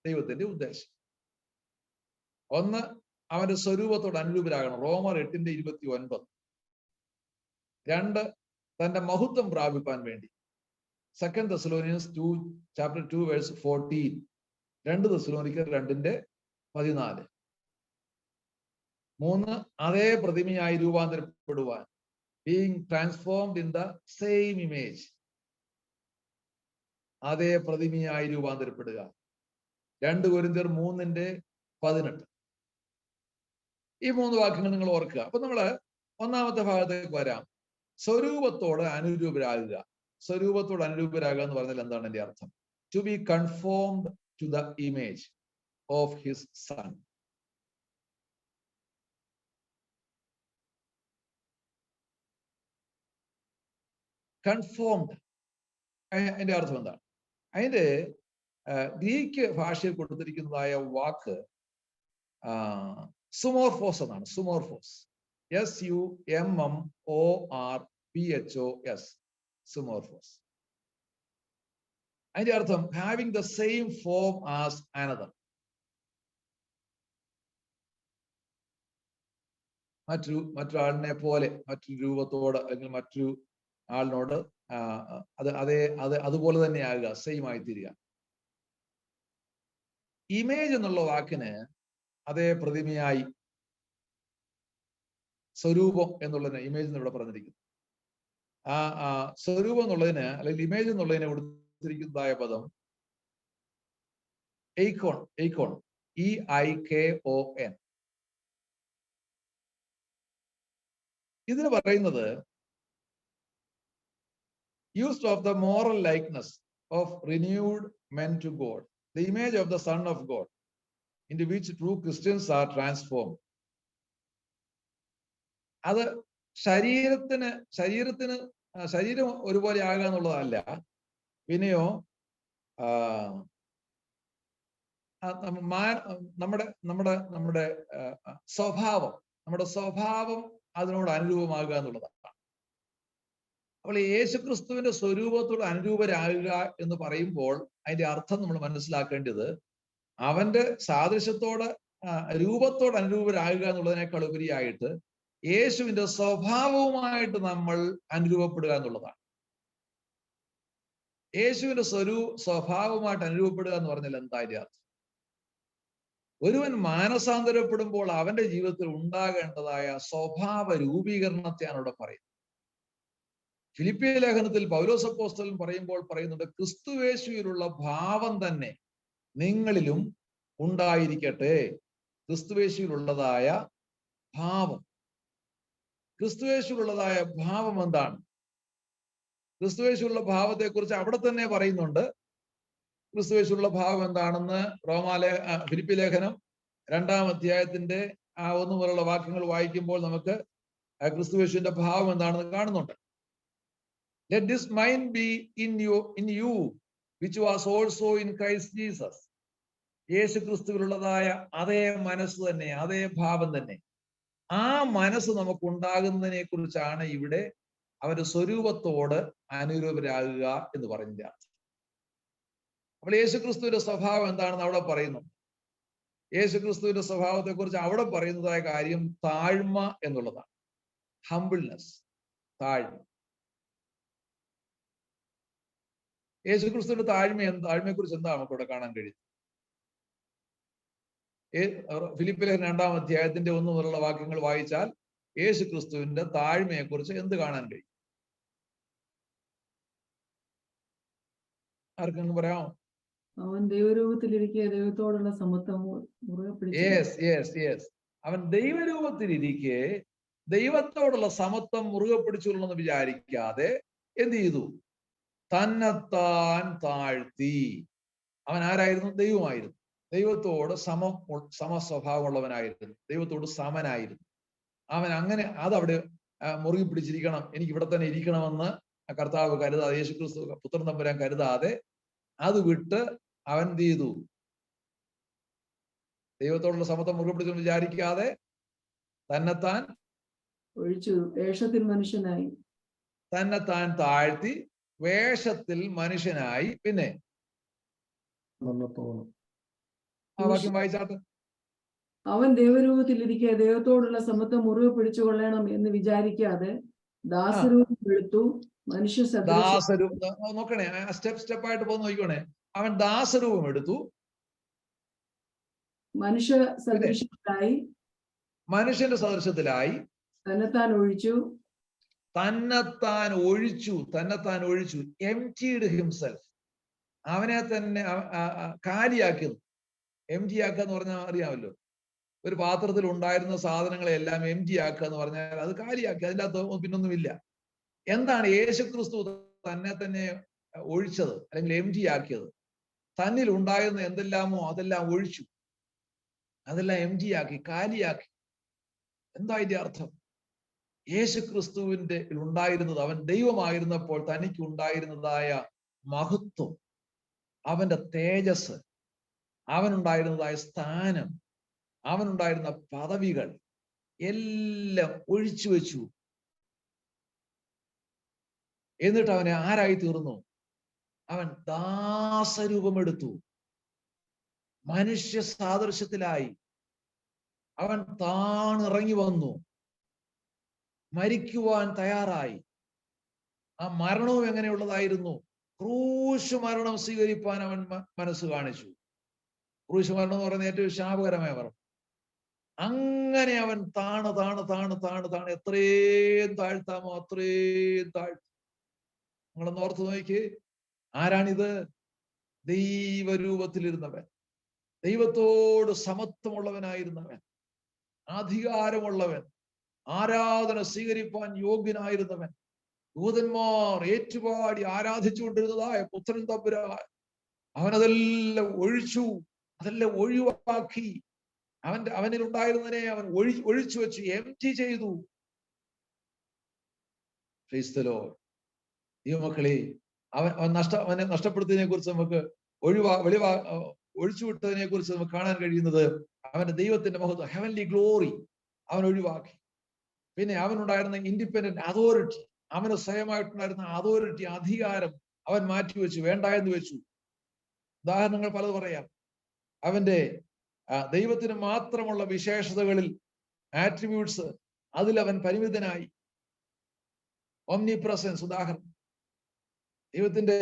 ദൈവത്തിന്റെ ഉദ്ദേശം. 1, അവന്റെ സ്വരൂപത്തോട് അനുരൂപരാകണം. റോമർ 8:29. 2, തന്റെ മഹത്വം പ്രാപിപ്പാൻ വേണ്ടി. 2 Thessalonians 2:14. 2 തെസ്സലോനിക്കർ 2:14. 3, അതേ പ്രതിമയായി രൂപാന്തരപ്പെടുവാൻ. Being transformed in the same image. അതേ പ്രതിമയായി രൂപാന്തരപ്പെടുക. 2 കൊരിന്ത്യർ 3:18. ഈ 3 വാക്യങ്ങൾ നിങ്ങൾ ഓർക്കുക. അപ്പൊ നമ്മള് 1-ാമത്തെ ഭാഗത്തേക്ക് വരാം. സ്വരൂപത്തോട് അനുരൂപരാകുക. സ്വരൂപത്തോട് അനുരൂപരാകുക എന്ന് പറഞ്ഞാൽ എന്താണ് എന്റെ അർത്ഥം? To be conformed to the image of his son. Conformed അതിന്റെ അർത്ഥം എന്താണ്? അതിന്റെ ഗ്രീക്ക് ഭാഷയിൽ കൊടുത്തിരിക്കുന്നതായ വാക്ക് സുമോർഫോസ് എന്നാണ്. സുമോർഫോസ്. SUMMORPHOS. സുമോർഫോസ്. അതിന്റെ അർത്ഥം having the same form as another. മറ്റൊരാളിനെ പോലെ, മറ്റൊരു രൂപത്തോട് അല്ലെങ്കിൽ മറ്റൊരു ആളിനോട് അതുപോലെ തന്നെ ആകുക, സെയിം ആയി തീരുക. ഇമേജ് എന്നുള്ള വാക്കിന് അതേ പ്രതിമയായി, സ്വരൂപം എന്നുള്ളതിന് ഇമേജ് എന്ന് ഇവിടെ പറഞ്ഞിരിക്കുന്നു. സ്വരൂപം എന്നുള്ളതിന് അല്ലെങ്കിൽ ഇമേജ് എന്നുള്ളതിനെ കൊടുത്തിരിക്കുന്നതായ പദം എയ്ക്കോൺ. EIKON. ഇതിന് പറയുന്നത് used of the moral likeness of renewed men to God, the image of the Son of God, into which true Christians are transformed. അത് ശരീരം ഒരുപോലെ ആകുക എന്നുള്ളതല്ല. പിന്നെയോ നമ്മുടെ സ്വഭാവം അതിനോട് അനുരൂപമാകുക എന്നുള്ളതാണ്. അപ്പോൾ യേശുക്രിസ്തുവിന്റെ സ്വരൂപത്തോട് അനുരൂപരാകുക എന്ന് പറയുമ്പോൾ അതിന്റെ അർത്ഥം നമ്മൾ മനസ്സിലാക്കേണ്ടത് അവന്റെ സാദൃശ്യത്തോട് രൂപത്തോട് അനുരൂപരാകുക എന്നുള്ളതിനേക്കാൾ ഉപരിയായിട്ട് യേശുവിന്റെ സ്വഭാവവുമായിട്ട് നമ്മൾ അനുരൂപപ്പെടുക എന്നുള്ളതാണ്. യേശുവിന്റെ സ്വഭാവമായിട്ട് അനുരൂപപ്പെടുക എന്ന് പറഞ്ഞാൽ എന്താ അതിന്റെ അർത്ഥം? ഒരുവൻ മാനസാന്തരപ്പെടുമ്പോൾ അവന്റെ ജീവിതത്തിൽ ഉണ്ടാകേണ്ടതായ സ്വഭാവ രൂപീകരണത്തെയാണ് ഇവിടെ പറയുന്നത്. ഫിലിപ്പിയ ലേഖനത്തിൽ പൗലോസ് അപ്പോസ്തലൻ പറയുന്നുണ്ട്, ക്രിസ്തുയേശുവിലുള്ള ഭാവം തന്നെ നിങ്ങളിലും ഉണ്ടായിരിക്കട്ടെ. ക്രിസ്തുയേശുവിലുള്ളതായ ഭാവം. ക്രിസ്തുയേശുവിലുള്ളതായ ഭാവം എന്താണ്? ക്രിസ്തുയേശുവിലുള്ള ഭാവത്തെക്കുറിച്ച് അവിടെ തന്നെ പറയുന്നുണ്ട്. ക്രിസ്തുയേശുവിലുള്ള ഭാവം എന്താണെന്ന് ഫിലിപ്പി ലേഖനം 2-ാം അധ്യായത്തിന്റെ 1 മുതലുള്ള വാക്യങ്ങൾ വായിക്കുമ്പോൾ നമുക്ക് ക്രിസ്തുയേശുവിന്റെ ഭാവം എന്താണെന്ന് കാണുന്നുണ്ട്. Let this mind be in you which was also in Christ Jesus. യേശു ക്രിസ്തുവിലുള്ളതായ അതേ മനസ്സ് തന്നെ, അതേ ഭാവം തന്നെ, ആ മനസ്സ് നമുക്ക് ഉണ്ടാകുന്നതിനെ കുറിച്ചാണ് ഇവിടെ അവരുടെ സ്വരൂപത്തോട് അനുരൂപരാകുക എന്ന് പറയുന്നതിന്റെ അർത്ഥം. അപ്പോൾ യേശുക്രിസ്തുവിന്റെ സ്വഭാവം എന്താണെന്ന് അവിടെ പറയുന്നു. യേശുക്രിസ്തുവിന്റെ സ്വഭാവത്തെ കുറിച്ച് അവിടെ പറയുന്നതായ കാര്യം താഴ്മ എന്നുള്ളതാണ്. ഹംബിൾനെസ്, താഴ്മ. യേശുക്രിസ്തുവിന്റെ താഴ്മയെ കുറിച്ച് എന്താണ് നമുക്ക് ഇവിടെ കാണാൻ കഴിയുന്നത്? ഫിലിപ്പിലെ 2-ാം അധ്യായത്തിന്റെ 1 മുതലുള്ള വാക്യങ്ങൾ വായിച്ചാൽ യേശുക്രിസ്തുവിന്റെ താഴ്മയെ കുറിച്ച് എന്ത് കാണാൻ കഴിയും? ആർക്കെങ്കിലും പറയാമോ? അവൻ ദൈവരൂപത്തിലിരിക്കെ ദൈവത്തോടുള്ള സമത്വം മുറുകെ പിടിച്ചു. യെസ്. അവൻ ദൈവരൂപത്തിലിരിക്കെ ദൈവത്തോടുള്ള സമത്വം മുറുകെ പിടിച്ചുകൊള്ളണമെന്ന് വിചാരിക്കാതെ എന്ത് ചെയ്തു? തന്നെത്താൻ താഴ്ത്തി. അവൻ ആരായിരുന്നു? ദൈവമായിരുന്നു. ദൈവത്തോട് സമസ്വഭാവമുള്ളവനായിരുന്നു. ദൈവത്തോട് സമനായിരുന്നു. അവൻ അങ്ങനെ അതവിടെ മുറുകി പിടിച്ചിരിക്കണം, എനിക്ക് ഇവിടെ തന്നെ ഇരിക്കണമെന്ന് കർത്താവ് കരുതാതെ, യേശുക്രിസ്തു പുത്രൻ തമ്പുരാൻ കരുതാതെ അത് വിട്ട് അവൻ എന്ത് ചെയ്തു? ദൈവത്തോടുള്ള സമത്വം മുറുകെ പിടിച്ചു വിചാരിക്കാതെ തന്നെത്താൻ ഒഴിച്ചു, വേഷത്തിൽ മനുഷ്യനായി. തന്നെത്താൻ താഴ്ത്തി വേഷത്തിൽ മനുഷ്യനായി. പിന്നെ ആ വാക്യം വായിച്ചാട്ട്. അവൻ ദൈവരൂപത്തിലിരിക്കെ ദൈവത്തോടുള്ള സമത്വം മുറുകെ പിടിച്ചുകൊള്ളണം എന്ന് വിചാരിക്കാതെ ദാസരൂപം എടുത്തു, മനുഷ്യ ദാസരൂപം. നോക്കണേ, സ്റ്റെപ്പായിട്ട് പോകുന്ന നോക്കണേ. അവൻ ദാസരൂപം എടുത്തു, മനുഷ്യ സദൃശത്തിലായി, മനുഷ്യന്റെ സദൃശത്തിലായി, തന്നെത്താൻ ഒഴിച്ചു, തന്നെത്താൻ ഒഴിച്ചു. Emptied himself. അവനെ തന്നെ കാലിയാക്കുന്നു. എംറ്റി ആക്കുക എന്ന് പറഞ്ഞാൽ അറിയാമല്ലോ, ഒരു പാത്രത്തിൽ ഉണ്ടായിരുന്ന സാധനങ്ങളെല്ലാം എംറ്റി ആക്കുക എന്ന് പറഞ്ഞാൽ അത് കാലിയാക്കി, അതിൻ്റെ അകത്ത് പിന്നൊന്നുമില്ല. എന്താണ് യേശുക്രിസ്തു തന്നെ ഒഴിച്ചത് അല്ലെങ്കിൽ എംറ്റി ആക്കിയത്? തന്നിൽ ഉണ്ടായിരുന്ന എന്തെല്ലാമോ അതെല്ലാം ഒഴിച്ചു, അതെല്ലാം എംറ്റി ആക്കി, കാലിയാക്കി. എന്താ ഇതിന്റെ അർത്ഥം? യേശുക്രിസ്തുവിന്റെ ഉണ്ടായിരുന്നത്, അവൻ ദൈവമായിരുന്നപ്പോൾ തനിക്ക് ഉണ്ടായിരുന്നതായ മഹത്വം, അവന്റെ തേജസ്, അവനുണ്ടായിരുന്നതായ സ്ഥാനം, അവനുണ്ടായിരുന്ന പദവികൾ എല്ലാം ഒഴിച്ചു വെച്ചു. എന്നിട്ട് അവനെ ആരായി തീർന്നു? അവൻ ദാസരൂപമെടുത്തു, മനുഷ്യ സാദൃശ്യത്തിലായി. അവൻ താണിറങ്ങി വന്നു, മരിക്കുവാൻ തയ്യാറായി. ആ മരണവും എങ്ങനെയുള്ളതായിരുന്നു? ക്രൂശ് മരണം സ്വീകരിപ്പാൻ അവൻ മനസ്സ് കാണിച്ചു. ക്രൂശ് മരണം എന്ന് പറയുന്നത് ഏറ്റവും ശാപകരമായ മരണം. അങ്ങനെ അവൻ താണ് എത്രയും താഴ്ത്താമോ അത്രയും താഴ്ത്തു. നിങ്ങളൊന്ന് ഓർത്ത് നോക്കി, ആരാണിത്? ദൈവരൂപത്തിലിരുന്നവൻ, ദൈവത്തോട് സമത്വമുള്ളവനായിരുന്നവൻ, അധികാരമുള്ളവൻ, ആരാധന സ്വീകരിപ്പാൻ യോഗ്യനായിരുന്നവൻ, ദൂതന്മാർ ഏറ്റുപാടി ആരാധിച്ചുകൊണ്ടിരുന്നതായ പുത്രൻ തമ്പുരാൻ, അവനതെല്ലാം ഒഴിച്ചു, അതെല്ലാം ഒഴിവാക്കി. അവനിൽ ഉണ്ടായിരുന്നതിനെ അവൻ ഒഴിച്ചു വെച്ചു, എംറ്റി ചെയ്തു. ദൈവമക്കളെ, അവനെ നഷ്ടപ്പെടുത്തിയതിനെ കുറിച്ച് നമുക്ക് ഒഴിച്ചുവിട്ടതിനെ കുറിച്ച് നമുക്ക് കാണാൻ കഴിയുന്നത് അവന്റെ ദൈവത്തിന്റെ മഹത്വം, ഹെവൻലി ഗ്ലോറി അവൻ ഒഴിവാക്കി. പിന്നെ അവനുണ്ടായിരുന്ന ഇൻഡിപെൻഡന്റ് അതോറിറ്റി, അവന് സ്വയമായിട്ടുണ്ടായിരുന്ന അതോറിറ്റി, അധികാരം അവൻ മാറ്റിവെച്ചു, വേണ്ട എന്ന് വെച്ചു. ഉദാഹരണങ്ങൾ പലത് പറയാം. അവന്റെ ദൈവത്തിന് മാത്രമുള്ള വിശേഷതകളിൽ, ആട്രിബ്യൂട്ട്സ്, അതിൽ അവൻ പരിമിതനായി. ഓംനി പ്രസൻസ് ഉദാഹരണം. ദൈവത്തിന്റെ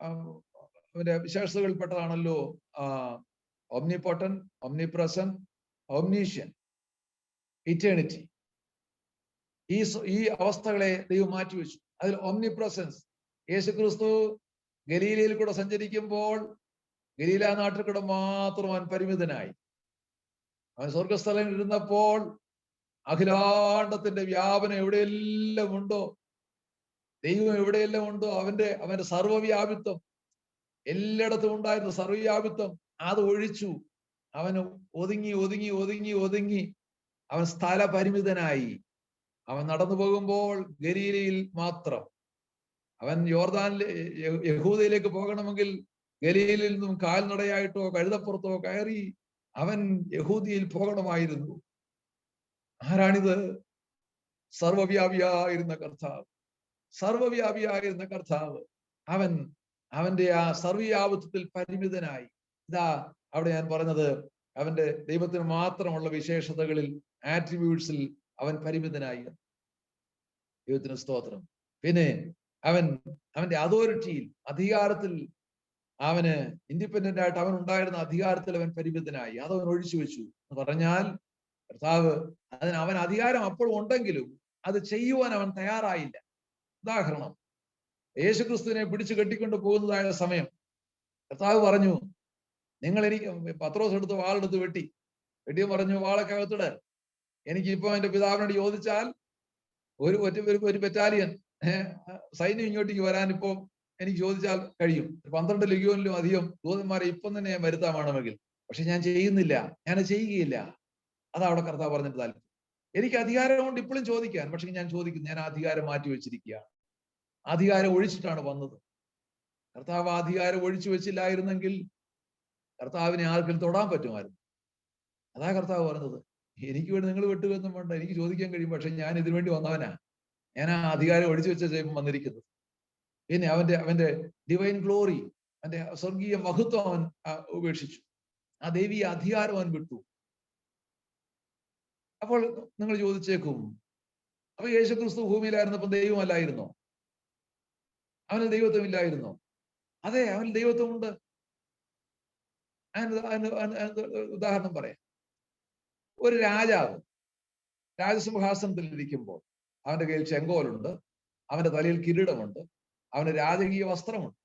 അവന്റെ വിശേഷതകളിൽപ്പെട്ടതാണല്ലോ ഓംനിപോട്ടൻ, ഓംനിപ്രസന്റ്, ഓംനീഷ്യൻ, ഇറ്റേണിറ്റി. ഈ അവസ്ഥകളെ ദൈവം മാറ്റിവെച്ചു. അതിൽ ഓംനിപ്രസൻസ്, യേശുക്രിസ്തു ഗലീലയിൽ കൂടെ സഞ്ചരിക്കുമ്പോൾ ഗലീല നാട്ടിൽ കൂടെ മാത്രം അവൻ പരിമിതനായി. അവൻ സ്വർഗസ്ഥലങ്ങളിൽ ഇരുന്നപ്പോൾ അഖിലാണ്ടത്തിന്റെ വ്യാപനം എവിടെയെല്ലാം ഉണ്ടോ, ദൈവം എവിടെയെല്ലാം ഉണ്ടോ, അവന്റെ സർവ്വവ്യാപിത്വം, എല്ലായിടത്തും ഉണ്ടായിരുന്ന സർവ്വവ്യാപിത്വം അത് ഒഴിച്ചു. അവന് ഒതുങ്ങി അവൻ സ്ഥലപരിമിതനായി. അവൻ നടന്നു പോകുമ്പോൾ ഗലീലയിൽ മാത്രം. അവൻ യഹൂദയിലേക്ക് പോകണമെങ്കിൽ ഗലീലയിൽ നിന്നും കാൽനടയായിട്ടോ കഴുതപ്പുറത്തോ കയറി അവൻ യഹൂദിയിൽ പോകണമായിരുന്നു. ആരാണിത്? സർവവ്യാപിയായിരുന്ന കർത്താവ്. അവൻ അവന്റെ ആ സർവ്വവ്യാപത്വത്തിൽ പരിമിതനായി. ഇതാ അവിടെ ഞാൻ പറഞ്ഞത്, അവന്റെ ദൈവത്തിന് മാത്രമുള്ള വിശേഷതകളിൽ, ആട്രിബ്യൂട്ട്സിൽ അവൻ പരിമിതനായി. ദൈവത്തിന് സ്തോത്രം. പിന്നെ അവന്റെ അതോറിറ്റിയിൽ, അധികാരത്തിൽ, അവന് ഇൻഡിപെൻഡന്റ് ആയിട്ട് അവൻ ഉണ്ടായിരുന്ന അധികാരത്തിൽ അവൻ പരിമിതനായി. അതവൻ ഒഴിച്ചു വെച്ചു എന്ന് പറഞ്ഞാൽ, കർത്താവ് അവൻ അധികാരം അപ്പോൾ ഉണ്ടെങ്കിലും അത് ചെയ്യുവാൻ അവൻ തയ്യാറായില്ല. ഉദാഹരണം, യേശുക്രിസ്തുവിനെ പിടിച്ചു കെട്ടിക്കൊണ്ട് പോകുന്നതായ സമയം കർത്താവ് പറഞ്ഞു, നിങ്ങൾ എനിക്ക് പത്രോസ് എടുത്ത് വാളെടുത്ത് വെട്ടിയും പറഞ്ഞു, വാളൊക്കെ അകത്തിട്, എനിക്കിപ്പോ എന്റെ പിതാവിനോട് ചോദിച്ചാൽ ഒരു ബറ്റാലിയൻ സൈന്യം ഇങ്ങോട്ടേക്ക് വരാൻ ഇപ്പോ എനിക്ക് ചോദിച്ചാൽ കഴിയും. 12 ലഗിയോനിലും അധികം ദൂതന്മാരെ ഇപ്പം തന്നെ ഞാൻ വരുത്താൻ വേണമെങ്കിൽ, പക്ഷെ ഞാൻ ചെയ്യുന്നില്ല, ഞാൻ ചെയ്യുകയില്ല. അതാ അവിടെ കർത്താവ് പറഞ്ഞിട്ട് താല്പര്യം. എനിക്ക് അധികാരം കൊണ്ട് ഇപ്പോഴും ചോദിക്കാൻ, പക്ഷെ ഞാൻ ചോദിക്കുന്നു, ഞാൻ ആ അധികാരം മാറ്റി വെച്ചിരിക്കുകയാണ്. അധികാരം ഒഴിച്ചിട്ടാണ് വന്നത്. കർത്താവ് ആ അധികാരം ഒഴിച്ചു വെച്ചില്ലായിരുന്നെങ്കിൽ കർത്താവിനെ ആർക്കും തൊടാൻ പറ്റുമായിരുന്നു. അതാ കർത്താവ് പറഞ്ഞത്, എനിക്ക് വേണ്ടി നിങ്ങൾ വെട്ടുകയൊന്നും വേണ്ട, എനിക്ക് ചോദിക്കാൻ കഴിയും, പക്ഷെ ഞാൻ ഇതിനു വേണ്ടി വന്നവനാ. ഞാൻ ആ അധികാരം ഒഴിച്ചു വെച്ച ചെയ്യുമ്പോൾ വന്നിരിക്കുന്നത്. പിന്നെ അവന്റെ ഡിവൈൻ ഗ്ലോറി, അവന്റെ സ്വർഗീയ മഹത്വം അവൻ ഉപേക്ഷിച്ചു. ആ ദൈവീയ അധികാരം അവൻ വിട്ടു. അപ്പോൾ നിങ്ങൾ ചോദിച്ചേക്കും, അപ്പൊ യേശുക്രിസ്തു ഭൂമിയിലായിരുന്നപ്പോ ദൈവമല്ലായിരുന്നോ? അവന് ദൈവത്വമില്ലായിരുന്നോ? അതെ, അവന് ദൈവത്വമുണ്ട്. ഉദാഹരണം പറയാം. ഒരു രാജാവ് രാജസിംഹാസനത്തിൽ ഇരിക്കുമ്പോൾ അവന്റെ കയ്യിൽ ചെങ്കോലുണ്ട്, അവന്റെ തലയിൽ കിരീടമുണ്ട്, അവന് രാജകീയ വസ്ത്രമുണ്ട്.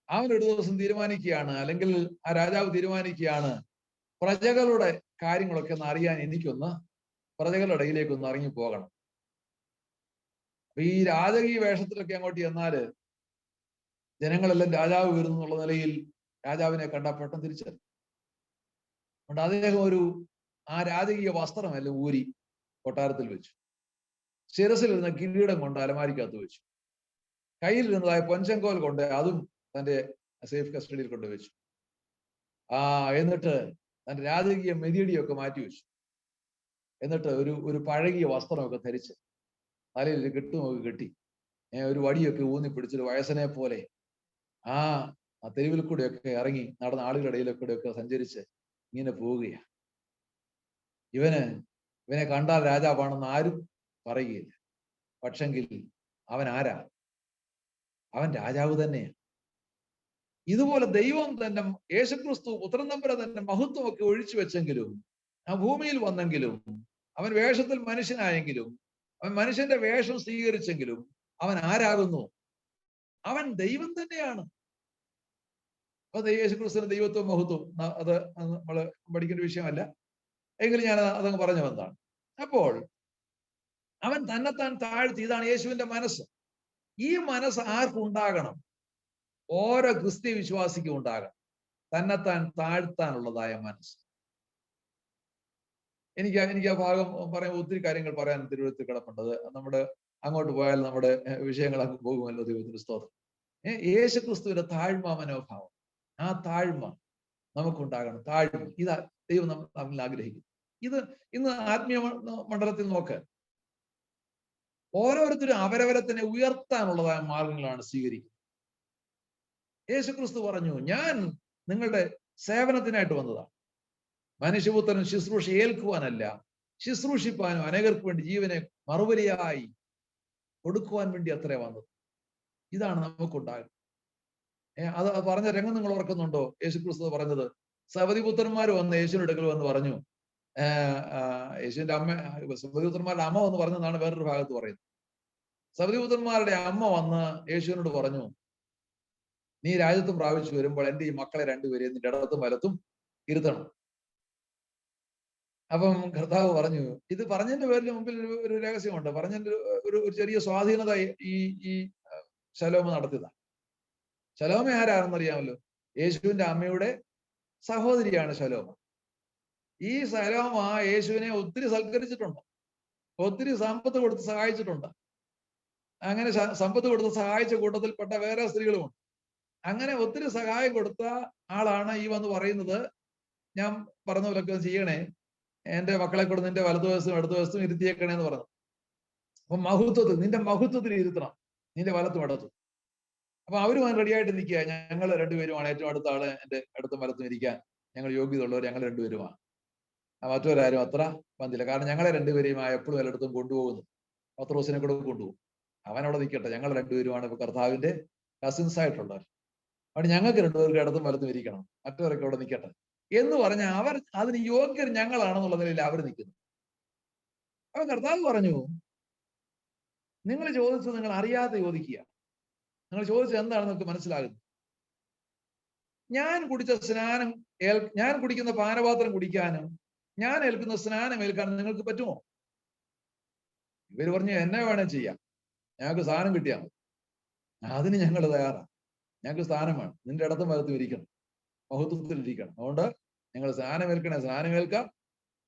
അവനൊരു ദിവസം തീരുമാനിക്കുകയാണ്, അല്ലെങ്കിൽ ആ രാജാവ് തീരുമാനിക്കുകയാണ്, പ്രജകളുടെ കാര്യങ്ങളൊക്കെ ഒന്ന് അറിയാൻ എനിക്കൊന്ന് പ്രജകളുടെ ഇടയിലേക്കൊന്ന് ഇറങ്ങി പോകണം. അപ്പൊ ഈ രാജകീയ വേഷത്തിലൊക്കെ അങ്ങോട്ട് ചെന്നാല് ജനങ്ങളെല്ലാം രാജാവ് വരുന്നു എന്നുള്ള നിലയിൽ രാജാവിനെ കണ്ട പെട്ടെന്ന് തിരിച്ചറിയും. അതുകൊണ്ട് അദ്ദേഹം ആ രാജകീയ വസ്ത്രമെല്ലാം ഊരി കൊട്ടാരത്തിൽ വെച്ചു. ശിരസിലിരുന്ന കിരീടം കൊണ്ട് അലമാരിക്കകത്ത് വെച്ചു. കയ്യിലിരുന്നതായ പൊൻചെങ്കോൽ കൊണ്ട് അതും തന്റെ സേഫ് കസ്റ്റഡിയിൽ കൊണ്ടുവച്ചു. എന്നിട്ട് തന്റെ രാജകീയ മെതിയടിയൊക്കെ മാറ്റിവെച്ചു. എന്നിട്ട് ഒരു പഴകിയ വസ്ത്രമൊക്കെ ധരിച്ച് തലയിൽ ഒരു കെട്ടുമൊക്കെ കെട്ടി ഒരു വടിയൊക്കെ ഊന്നി പിടിച്ചൊരു വയസ്സനെ പോലെ ആ തെരുവിൽ കൂടെയൊക്കെ ഇറങ്ങി നടന്ന ആളുകളുടെ ഇടയിലൊക്കെ സഞ്ചരിച്ച് ഇങ്ങനെ പോവുകയാണ്. ഇവനെ കണ്ടാൽ രാജാവാണെന്ന് ആരും പറയുകയില്ല. പക്ഷെങ്കിൽ അവൻ ആരാ? അവൻ രാജാവ് തന്നെയാണ്. ഇതുപോലെ ദൈവം തന്നെ, യേശുക്രിസ്തു പുത്രൻ തമ്പുരാൻ തന്നെ മഹത്വമൊക്കെ ഒഴിച്ചു വെച്ചെങ്കിലും, ആ ഭൂമിയിൽ വന്നെങ്കിലും, അവൻ വേഷത്തിൽ മനുഷ്യനായെങ്കിലും, അവൻ മനുഷ്യന്റെ വേഷം സ്വീകരിച്ചെങ്കിലും അവൻ ആരാകുന്നു? അവൻ ദൈവം തന്നെയാണ്. അപ്പൊ യേശുക്രിസ്തുവിന്റെ ദൈവത്വം മഹത്വം അത് നമ്മള് പഠിക്കേണ്ട വിഷയമല്ല, എങ്കിലും ഞാൻ അതങ്ങ് പറഞ്ഞു വന്നതാണ്. അപ്പോൾ അവൻ തന്നെത്താൻ താഴ്ത്തി. ഇതാണ് യേശുവിന്റെ മനസ്സ്. ഈ മനസ്സ് ആർക്കുണ്ടാകണം? ഓരോ ക്രിസ്ത്യ വിശ്വാസിക്കും ഉണ്ടാകണം, തന്നെത്താൻ താഴ്ത്താനുള്ളതായ മനസ്സ്. എനിക്ക് ആ ഭാഗം പറയാൻ ഒത്തിരി കാര്യങ്ങൾ പറയാൻ തിരുവഴുത്തിൽ കിടപ്പുണ്ടത്. നമ്മുടെ അങ്ങോട്ട് പോയാൽ നമ്മുടെ വിഷയങ്ങൾ അങ്ങ് പോകുമല്ലോ. ദൈവത്തിന്റെ സ്തോത്രം. യേശുക്രിസ്തുവിന്റെ താഴ്മ മനോഭാവം, ആ താഴ്മ നമുക്കുണ്ടാകണം. താഴ്മ ഇതാ ദൈവം നമ്മൾ ആഗ്രഹിക്കുന്നു. ഇത് ഇന്ന് ആത്മീയ മണ്ഡലത്തിൽ നോക്ക്, ഓരോരുത്തരും അവരവരെ തന്നെ ഉയർത്താനുള്ളതായ മാർഗങ്ങളാണ് സ്വീകരിക്കുന്നത്. യേശുക്രിസ്തു പറഞ്ഞു, ഞാൻ നിങ്ങളുടെ സേവനത്തിനായിട്ട് വന്നതാണ്. മനുഷ്യപുത്രൻ ശുശ്രൂഷ ഏൽക്കുവാനല്ല, ശുശ്രൂഷിപ്പാനും അനേകർക്ക് വേണ്ടി ജീവനെ മറുപടിയായി കൊടുക്കുവാൻ വേണ്ടി അത്രേ വന്നത്. ഇതാണ് നമുക്കുണ്ടാകുന്നത്. അത് പറഞ്ഞ രംഗം നിങ്ങൾ ഓർക്കുന്നുണ്ടോ? യേശുക്രിസ്തു പറഞ്ഞത്, സബദിപുത്രന്മാർ വന്ന് യേശുവിന്റെ അടുക്കൽ വന്ന് പറഞ്ഞു, യേശുവിന്റെ അമ്മ, സബദിപുത്രന്മാരുടെ അമ്മ വന്ന് പറഞ്ഞതാണ് വേറൊരു ഭാഗത്ത് പറയുന്നത്. സബദിപുത്രന്മാരുടെ അമ്മ വന്ന് യേശുവിനോട് പറഞ്ഞു, നീ രാജ്യത്വം പ്രാപിച്ചു വരുമ്പോൾ എൻ്റെ ഈ മക്കളെ രണ്ടുപേരെയും നിന്റെ ഇടത്തും വലത്തും ഇരുത്തണം. അപ്പം കർത്താവ് പറഞ്ഞു, ഇത് പറഞ്ഞതിന്റെ പേരിൽ മുമ്പിൽ ഒരു രഹസ്യമുണ്ട്. പറഞ്ഞതിന്റെ ഒരു ചെറിയ സ്വാധീനത ഈ ശലോമ നടത്തിയതാണ്. ശലോമ ആരാണെന്നറിയാമല്ലോ? യേശുവിന്റെ അമ്മയുടെ സഹോദരിയാണ് ശലോമ. ഈ ശലോമ യേശുവിനെ ഒത്തിരി സൽക്കരിച്ചിട്ടുണ്ട്, ഒത്തിരി സമ്പത്ത് കൊടുത്ത് സഹായിച്ചിട്ടുണ്ട്. അങ്ങനെ സമ്പത്ത് കൊടുത്ത് സഹായിച്ച കൂട്ടത്തിൽപ്പെട്ട വേറെ സ്ത്രീകളുമുണ്ട്. അങ്ങനെ ഒത്തിരി സഹായം കൊടുത്ത ആളാണ് ഈ വന്ന് പറയുന്നത്, ഞാൻ പറഞ്ഞ പോലൊക്കെ ചെയ്യണേ, എൻ്റെ മക്കളെ കൊണ്ട് നിന്റെ വലതുവശത്തും ഇടതുവശത്തും ഇരുത്തിയേക്കണേ എന്ന് പറഞ്ഞു. അപ്പൊ നിന്റെ മഹത്വത്തിൽ ഇരുത്തണം, നിന്റെ വലത്തും ഇടത്തും. അപ്പൊ അവരുമായി റെഡിയായിട്ട് നിൽക്കുക. ഞങ്ങൾ രണ്ടുപേരുമാണ് ഏറ്റവും അടുത്ത ആള്, എന്റെ അടുത്ത വലത്തും ഇരിക്കാൻ ഞങ്ങൾ യോഗ്യതയുള്ളവർ, ഞങ്ങൾ രണ്ടുപേരുമാണ്. മറ്റൊരാരും അത്ര വന്നില്ല. കാരണം ഞങ്ങളെ രണ്ടുപേരെയും എപ്പോഴും എല്ലായിടത്തും കൊണ്ടുപോകുന്നു. പത്രോസിനെ കൂടെ കൊണ്ടുപോകും. അവനവിടെ നിൽക്കട്ടെ, ഞങ്ങൾ രണ്ടുപേരുമാണ് ഇപ്പൊ കർത്താവിന്റെ കസിൻസ് ആയിട്ടുള്ളവർ. അവിടെ ഞങ്ങൾക്ക് രണ്ടുപേർക്ക് ഇടത്തും വലത്തും ഇരിക്കണം, മറ്റവരൊക്കെ അവിടെ നിൽക്കട്ടെ എന്ന് പറഞ്ഞ അവർ അതിന് യോഗ്യർ ഞങ്ങളാണെന്നുള്ള നിലയിൽ അവർ നിൽക്കുന്നു. അപ്പൊ കർത്താവ് പറഞ്ഞു, നിങ്ങൾ ചോദിച്ചത് നിങ്ങൾ അറിയാതെ ചോദിക്കുക. നിങ്ങൾ ചോദിച്ചത് എന്താണെന്ന് നിങ്ങൾക്ക് മനസ്സിലാകുന്നു. ഞാൻ കുടിക്കുന്ന പാനപാത്രം കുടിക്കാനും ഞാൻ ഏൽക്കുന്ന സ്നാനം ഏൽക്കാനും നിങ്ങൾക്ക് പറ്റുമോ? ഇവര് പറഞ്ഞു, എന്നെ വേണേ ചെയ്യാം, ഞങ്ങൾക്ക് സ്ഥാനം കിട്ടിയാൽ മതി. അതിന് ഞങ്ങൾ തയ്യാറാണ്. ഞങ്ങൾക്ക് സ്ഥാനം വേണം, നിന്റെ ഇടത്തും വലത്തും ഇരിക്കണം, മഹത്വത്തിൽ ഇരിക്കണം. അതുകൊണ്ട് ഞങ്ങൾ സ്നാനം ഏൽക്കാം.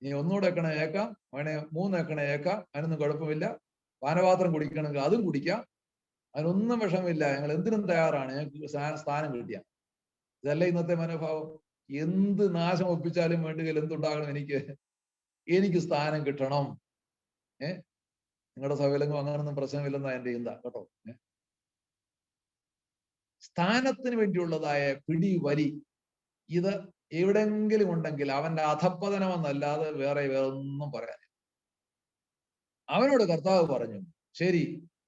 നീ ഒന്നുകൂടെ ഏക്കണേ ഏക്കാം, വേണേ 3 ഏക്കണേ ഏക്കാം, അതിനൊന്നും കുഴപ്പമില്ല. പാനപാത്രം കുടിക്കണമെങ്കിൽ അതും കുടിക്കാം, അതിനൊന്നും വിഷമില്ല. ഞങ്ങൾ എന്തിനും തയ്യാറാണ്, ഞങ്ങൾക്ക് സ്ഥാനം കിട്ടിയാൽ. ഇതല്ല ഇന്നത്തെ മനോഭാവം. എന്ത് നാശം ഒപ്പിച്ചാലും വേണ്ടുകയിൽ എന്തുണ്ടാകണം, എനിക്ക് സ്ഥാനം കിട്ടണം. നിങ്ങളുടെ സഭയിലെങ്കിലും അങ്ങനൊന്നും പ്രശ്നമില്ലെന്നാ എന്റെ ചിന്ത കേട്ടോ. സ്ഥാനത്തിന് വേണ്ടിയുള്ളതായ പിടി വലി ഇത് എവിടെങ്കിലും ഉണ്ടെങ്കിൽ അവന്റെ അധപ്പതനമെന്നല്ലാതെ വേറെ ഒന്നും പറയാനില്ല. അവനോട് കർത്താവ് പറഞ്ഞു, ശരി,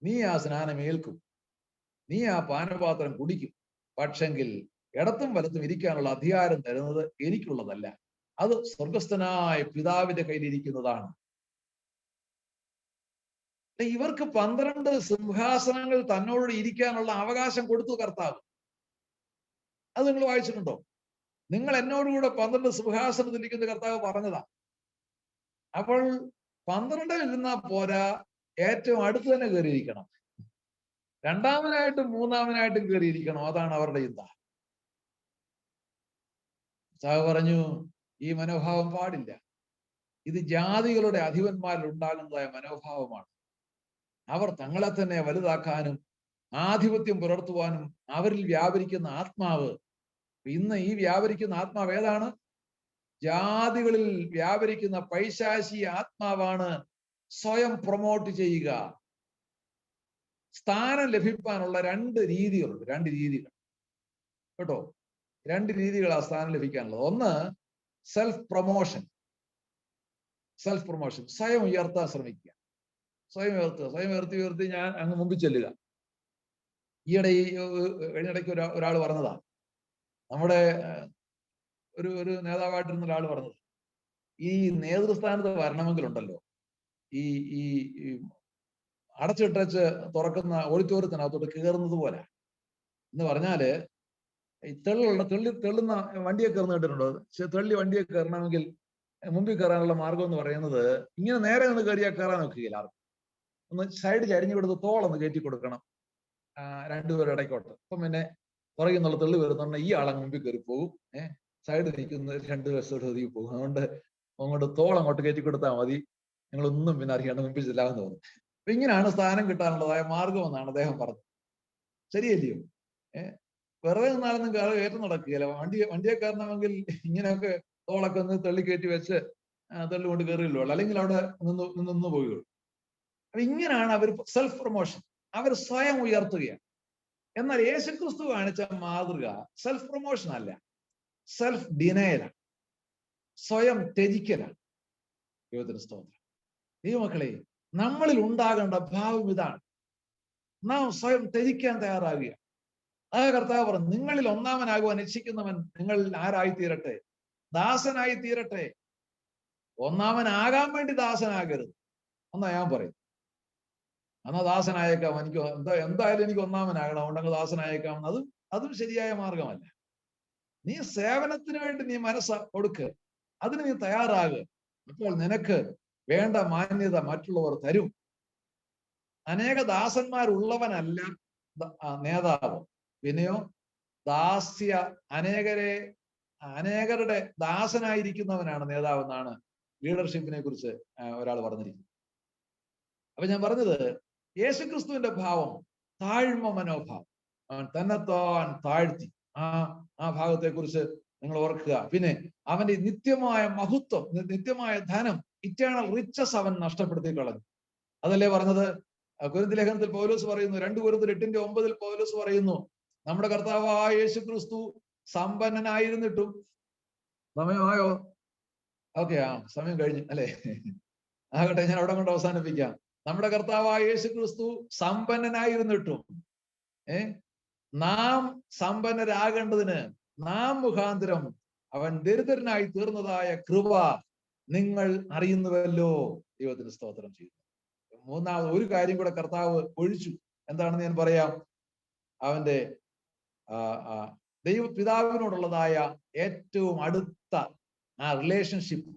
നീ ആ സ്നാനം ഏൽക്കും, നീ ആ പാനപാത്രം കുടിക്കും, പക്ഷെങ്കിൽ ഇടത്തും വലത്തും ഇരിക്കാനുള്ള അധികാരം തരുന്നത് എനിക്കുള്ളതല്ല, അത് സ്വർഗസ്ഥനായ പിതാവിന്റെ കയ്യിലിരിക്കുന്നതാണ്. ഇവർക്ക് 12 സിംഹാസനങ്ങൾ തന്നോട് ഇരിക്കാനുള്ള അവകാശം കൊടുത്തു കർത്താവ്. അത് നിങ്ങൾ വായിച്ചിട്ടുണ്ടോ? നിങ്ങൾ എന്നോടുകൂടെ 12 സിംഹാസനത്തിൽ ഇരിക്കുന്ന കർത്താവ് പറഞ്ഞതാ. അപ്പോൾ 12 ഇരുന്നാൽ പോരാ, ഏറ്റവും അടുത്ത് തന്നെ കയറിയിരിക്കണം, രണ്ടാമനായിട്ടും മൂന്നാമനായിട്ടും കയറിയിരിക്കണം. അതാണ് അവരുടെ ചിന്ത. കർത്താവ് പറഞ്ഞു, ഈ മനോഭാവം പാടില്ല. ഇത് ജാതികളുടെ അധിപന്മാരിൽ ഉണ്ടാകുന്നതായ മനോഭാവമാണ്. അവർ തങ്ങളെ തന്നെ വലുതാക്കാനും ആധിപത്യം പുലർത്തുവാനും അവരിൽ വ്യാപരിക്കുന്ന ആത്മാവ്, ഇന്ന് ഈ വ്യാപരിക്കുന്ന ആത്മാവ് ഏതാണ്? ജാതികളിൽ വ്യാപരിക്കുന്ന പൈശാചി ആത്മാവാണ്. സ്വയം പ്രൊമോട്ട് ചെയ്യുക. സ്ഥാനം ലഭിക്കാനുള്ള 2 രീതികളുണ്ട്. 2 രീതികൾ കേട്ടോ. 2 രീതികളാണ് സ്ഥാനം ലഭിക്കാനുള്ളത്. ഒന്ന് സെൽഫ് പ്രൊമോഷൻ. സ്വയം ഉയർത്താൻ ശ്രമിക്കുക. സ്വയം ഉയർത്തി ഞാൻ അങ്ങ് മുമ്പിൽ ചെല്ലുക. ഈയിടെ കഴിഞ്ഞിടയ്ക്ക് ഒരാൾ പറഞ്ഞതാ, നമ്മുടെ ഒരു നേതാവായിട്ടിരുന്ന ഒരാൾ പറഞ്ഞത്, ഈ നേതൃസ്ഥാനത്ത് വരണമെങ്കിലുണ്ടല്ലോ, ഈ അടച്ചിട്ടച്ച് തുറക്കുന്ന ഓഡിറ്റോറിയത്തിനകത്തോട്ട് കയറുന്നത് പോലെ എന്ന് പറഞ്ഞാല്, ഈ തെള്ളുന്ന വണ്ടിയെ കയറുന്ന കേട്ടിട്ടുണ്ടോ? വണ്ടിയെ കയറണമെങ്കിൽ മുമ്പിൽ കയറാനുള്ള മാർഗം എന്ന് പറയുന്നത് ഇങ്ങനെ നേരെ നിന്ന് കയറിയാൽ കയറാൻ നോക്കുകയില്ല. ആർക്കും ഒന്ന് സൈഡ് ചരിഞ്ഞു കൊടുത്ത് തോളൊന്ന് കയറ്റി കൊടുക്കണം, 2 പേരുടെ ഇടയ്ക്കോട്ട്. അപ്പം പിന്നെ പുറകിൽ നിന്നുള്ള തെള്ളി വരുന്നുണ്ട്, ഈ ആളങ്ങ് മുമ്പിൽ കയറി പോകും. സൈഡ് നിൽക്കുന്ന 2 വശത്തോട്ട് ഒതുങ്ങി പോകും. അതുകൊണ്ട് അങ്ങോട്ട് തോളങ്ങോട്ട് കയറ്റി കൊടുത്താൽ മതി, നിങ്ങളൊന്നും പിന്നെ അറിയാണ്ട് മുമ്പിൽ ചെല്ലാമെന്ന് തോന്നും. അപ്പൊ ഇങ്ങനെയാണ് സ്ഥാനം കിട്ടാനുള്ളതായ മാർഗം എന്നാണ് അദ്ദേഹം പറഞ്ഞത്. ശരിയല്ലയോ? വെറുതെ നിന്നാലൊന്നും കയറ്റം നടക്കുകയില്ല. വണ്ടിയെ കയറണമെങ്കിൽ ഇങ്ങനെയൊക്കെ തോളൊക്കെ ഒന്ന് തള്ളി കയറ്റി വെച്ച് തള്ളുകൊണ്ട് കയറിയല്ലോ, അല്ലെങ്കിൽ അവിടെ നിന്ന് പോവുകയുള്ളൂ. അപ്പൊ ഇങ്ങനെയാണ് അവർ സെൽഫ് പ്രൊമോഷൻ, അവർ സ്വയം ഉയർത്തുകയാണ്. എന്നാൽ യേശുക്രിസ്തു കാണിച്ച മാതൃക സെൽഫ് പ്രൊമോഷൻ അല്ല, സെൽഫ് ഡിനയലാണ്, സ്വയം ത്യജിക്കലാണ്. ദൈവത്തിന് സ്തോത്രം. ദൈവമക്കളെ, നമ്മളിൽ ഉണ്ടാകേണ്ട ഭാവം ഇതാണ്. നാം സ്വയം ത്യജിക്കാൻ തയ്യാറാകുക. ആ കർത്താവ് പറഞ്ഞു, നിങ്ങളിൽ ഒന്നാമനാകുവാൻ ഇച്ഛിക്കുന്നവൻ നിങ്ങളിൽ ആരായി തീരട്ടെ? ദാസനായി തീരട്ടെ. ഒന്നാമനാകാൻ വേണ്ടി ദാസനാകരുത് എന്നാ ഞാൻ പറയും. എന്നാ ദാസനായേക്കാം, എനിക്ക് എന്തായാലും എനിക്ക് ഒന്നാമനാകണം, അതുകൊണ്ടങ്ങ് ദാസനായേക്കാം. അതും ശരിയായ മാർഗമല്ല. നീ സേവനത്തിന് വേണ്ടി നീ മനസ്സ് കൊടുക്ക്, അതിന് നീ തയ്യാറാകുക. അപ്പോൾ നിനക്ക് വേണ്ട മാന്യത മറ്റുള്ളവർ തരും. അനേക ദാസന്മാരുള്ളവനല്ല നേതാവ്, പിന്നെയോ അനേകരുടെ ദാസനായിരിക്കുന്നവനാണ് നേതാവ് എന്നാണ് ലീഡർഷിപ്പിനെ കുറിച്ച് ഒരാൾ പറഞ്ഞിരിക്കുന്നത്. അപ്പൊ ഞാൻ പറഞ്ഞത്, യേശുക്രിസ്തുവിന്റെ ഭാവം താഴ്മ മനോഭാവം. അവൻ തന്നെത്താൻ താഴ്ത്തി. ആ ഭാഗത്തെ കുറിച്ച് നിങ്ങൾ ഓർക്കുക. പിന്നെ അവന്റെ നിത്യമായ മഹത്വം, നിത്യമായ ധനം, ഇറ്റേണൽ റിച്ചസ് അവൻ നഷ്ടപ്പെടുത്തി കളഞ്ഞു. അതല്ലേ പറഞ്ഞത്? കൊരിന്ത്യർ ലേഖനത്തിൽ പൗലോസ് പറയുന്നു, 2 കൊരിന്ത്യർ 8:9 പൗലോസ് പറയുന്നു, നമ്മുടെ കർത്താവായ യേശു ക്രിസ്തു സമ്പന്നനായിരുന്നിട്ടും, സമയമായോ? ഓക്കെ, സമയം കഴിഞ്ഞു അല്ലേ? ആകട്ടെ, ഞാൻ അവിടെ കൊണ്ട് അവസാനിപ്പിക്കാം. നമ്മുടെ കർത്താവായ യേശു ക്രിസ്തു സമ്പന്നനായിരുന്നിട്ടും നാം സമ്പന്നരാകേണ്ടതിന് നാം മുഖാന്തരം അവൻ ദരിദ്രനായി തീർന്നതായ കൃപ നിങ്ങൾ അറിയുന്നുവല്ലോ. ദൈവത്തിന് സ്തോത്രം ചെയ്യുന്നു. മൂന്നാമത് ഒരു കാര്യം കൂടെ കർത്താവ് ഒഴിച്ചു. എന്താണെന്ന് ഞാൻ പറയാം. അവന്റെ ദൈവപിതാവിനോടുള്ളതായ ഏറ്റവും അടുത്ത ആ റിലേഷൻഷിപ്പ്,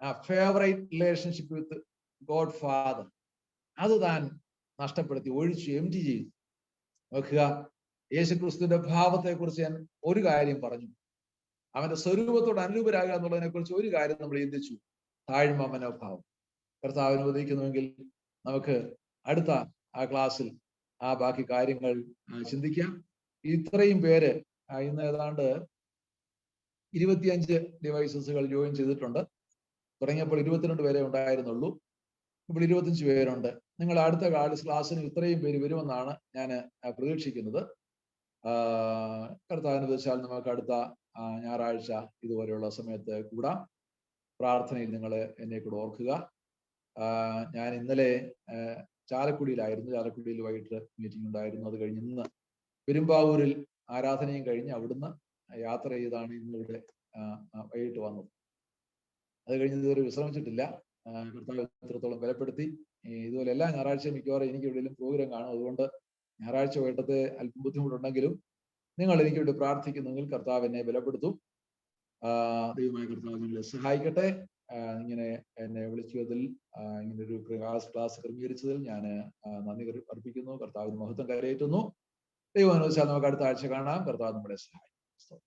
ആ favourite relationship with God father, അത് താൻ നഷ്ടപ്പെടുത്തി, ഒഴിച്ചു, എംറ്റി ചെയ്തു. നോക്കുക, യേശുക്രിസ്തുവിന്റെ ഭാവത്തെ കുറിച്ച് ഞാൻ ഒരു കാര്യം പറഞ്ഞു. അവന്റെ സ്വരൂപത്തോട് അനുരൂപരാകുക എന്നുള്ളതിനെ കുറിച്ച് ഒരു കാര്യം നമ്മൾ ചിന്തിച്ചു. താഴ്മ മനോഭാവം. കർത്താവിനെ ഉപദേശിക്കുന്നുവെങ്കിൽ നമുക്ക് അടുത്ത ആ ക്ലാസ്സിൽ ആ ബാക്കി കാര്യങ്ങൾ ചിന്തിക്കാം. ഇത്രയും പേര് ഇന്ന് ഏതാണ്ട് 25 ഡിവൈസസുകൾ ജോയിൻ ചെയ്തിട്ടുണ്ട്. തുടങ്ങിയപ്പോൾ 22 പേരെ ഉണ്ടായിരുന്നുള്ളൂ. ഇപ്പോൾ 25 പേരുണ്ട്. നിങ്ങൾ അടുത്ത ക്ലാസ്സിന് ഇത്രയും പേര് വരുമെന്നാണ് ഞാൻ പ്രതീക്ഷിക്കുന്നത്. കർത്താവിനെ വെച്ചാൽ നമുക്ക് അടുത്ത ഞായറാഴ്ച ഇതുപോലെയുള്ള സമയത്ത് കൂടാം. പ്രാർത്ഥനയിൽ നിങ്ങൾ എന്നെ കൂടെ ഓർക്കുക. ഞാൻ ഇന്നലെ ചാലക്കുടിയിലായിരുന്നു. ചാലക്കുടിയിൽ വൈകിട്ട് മീറ്റിംഗ് ഉണ്ടായിരുന്നു. അത് കഴിഞ്ഞ് ഇന്ന് പെരുമ്പാവൂരിൽ ആരാധനയും കഴിഞ്ഞ് അവിടുന്ന് യാത്ര ചെയ്താണ് ഇന്നിവിടെ വൈകിട്ട് വന്നത്. അത് കഴിഞ്ഞ് ഇതുവരെ വിശ്രമിച്ചിട്ടില്ല. കർത്താവ് എത്രത്തോളം ബലപ്പെടുത്തി. ഇതുപോലെ എല്ലാ ഞായറാഴ്ചയും മിക്കവാറും എനിക്ക് എവിടെയെങ്കിലും പ്രോഗ്രാം കാണും. അതുകൊണ്ട് ഞായറാഴ്ച വൈകിട്ടത്തെ അല്പം ബുദ്ധിമുട്ടുണ്ടെങ്കിലും നിങ്ങൾ എനിക്ക് വേണ്ടി പ്രാർത്ഥിക്കുന്നെങ്കിൽ കർത്താവ് എന്നെ ബലപ്പെടുത്തും. ദൈവമായ കർത്താവ് നിങ്ങളെ സഹായിക്കട്ടെ. ഇങ്ങനെ എന്നെ വിളിച്ചതിൽ, ഇങ്ങനൊരു ക്ലാസ് ക്രമീകരിച്ചതിൽ ഞാൻ നന്ദി അർപ്പിക്കുന്നു. കർത്താവിന് മഹത്വം കരയേറ്റുന്നു. ദൈവം അനുവദിച്ചാൽ നമുക്ക് അടുത്ത ആഴ്ച കാണാം. കർത്താവ് നമ്മളെ സഹായിക്കും.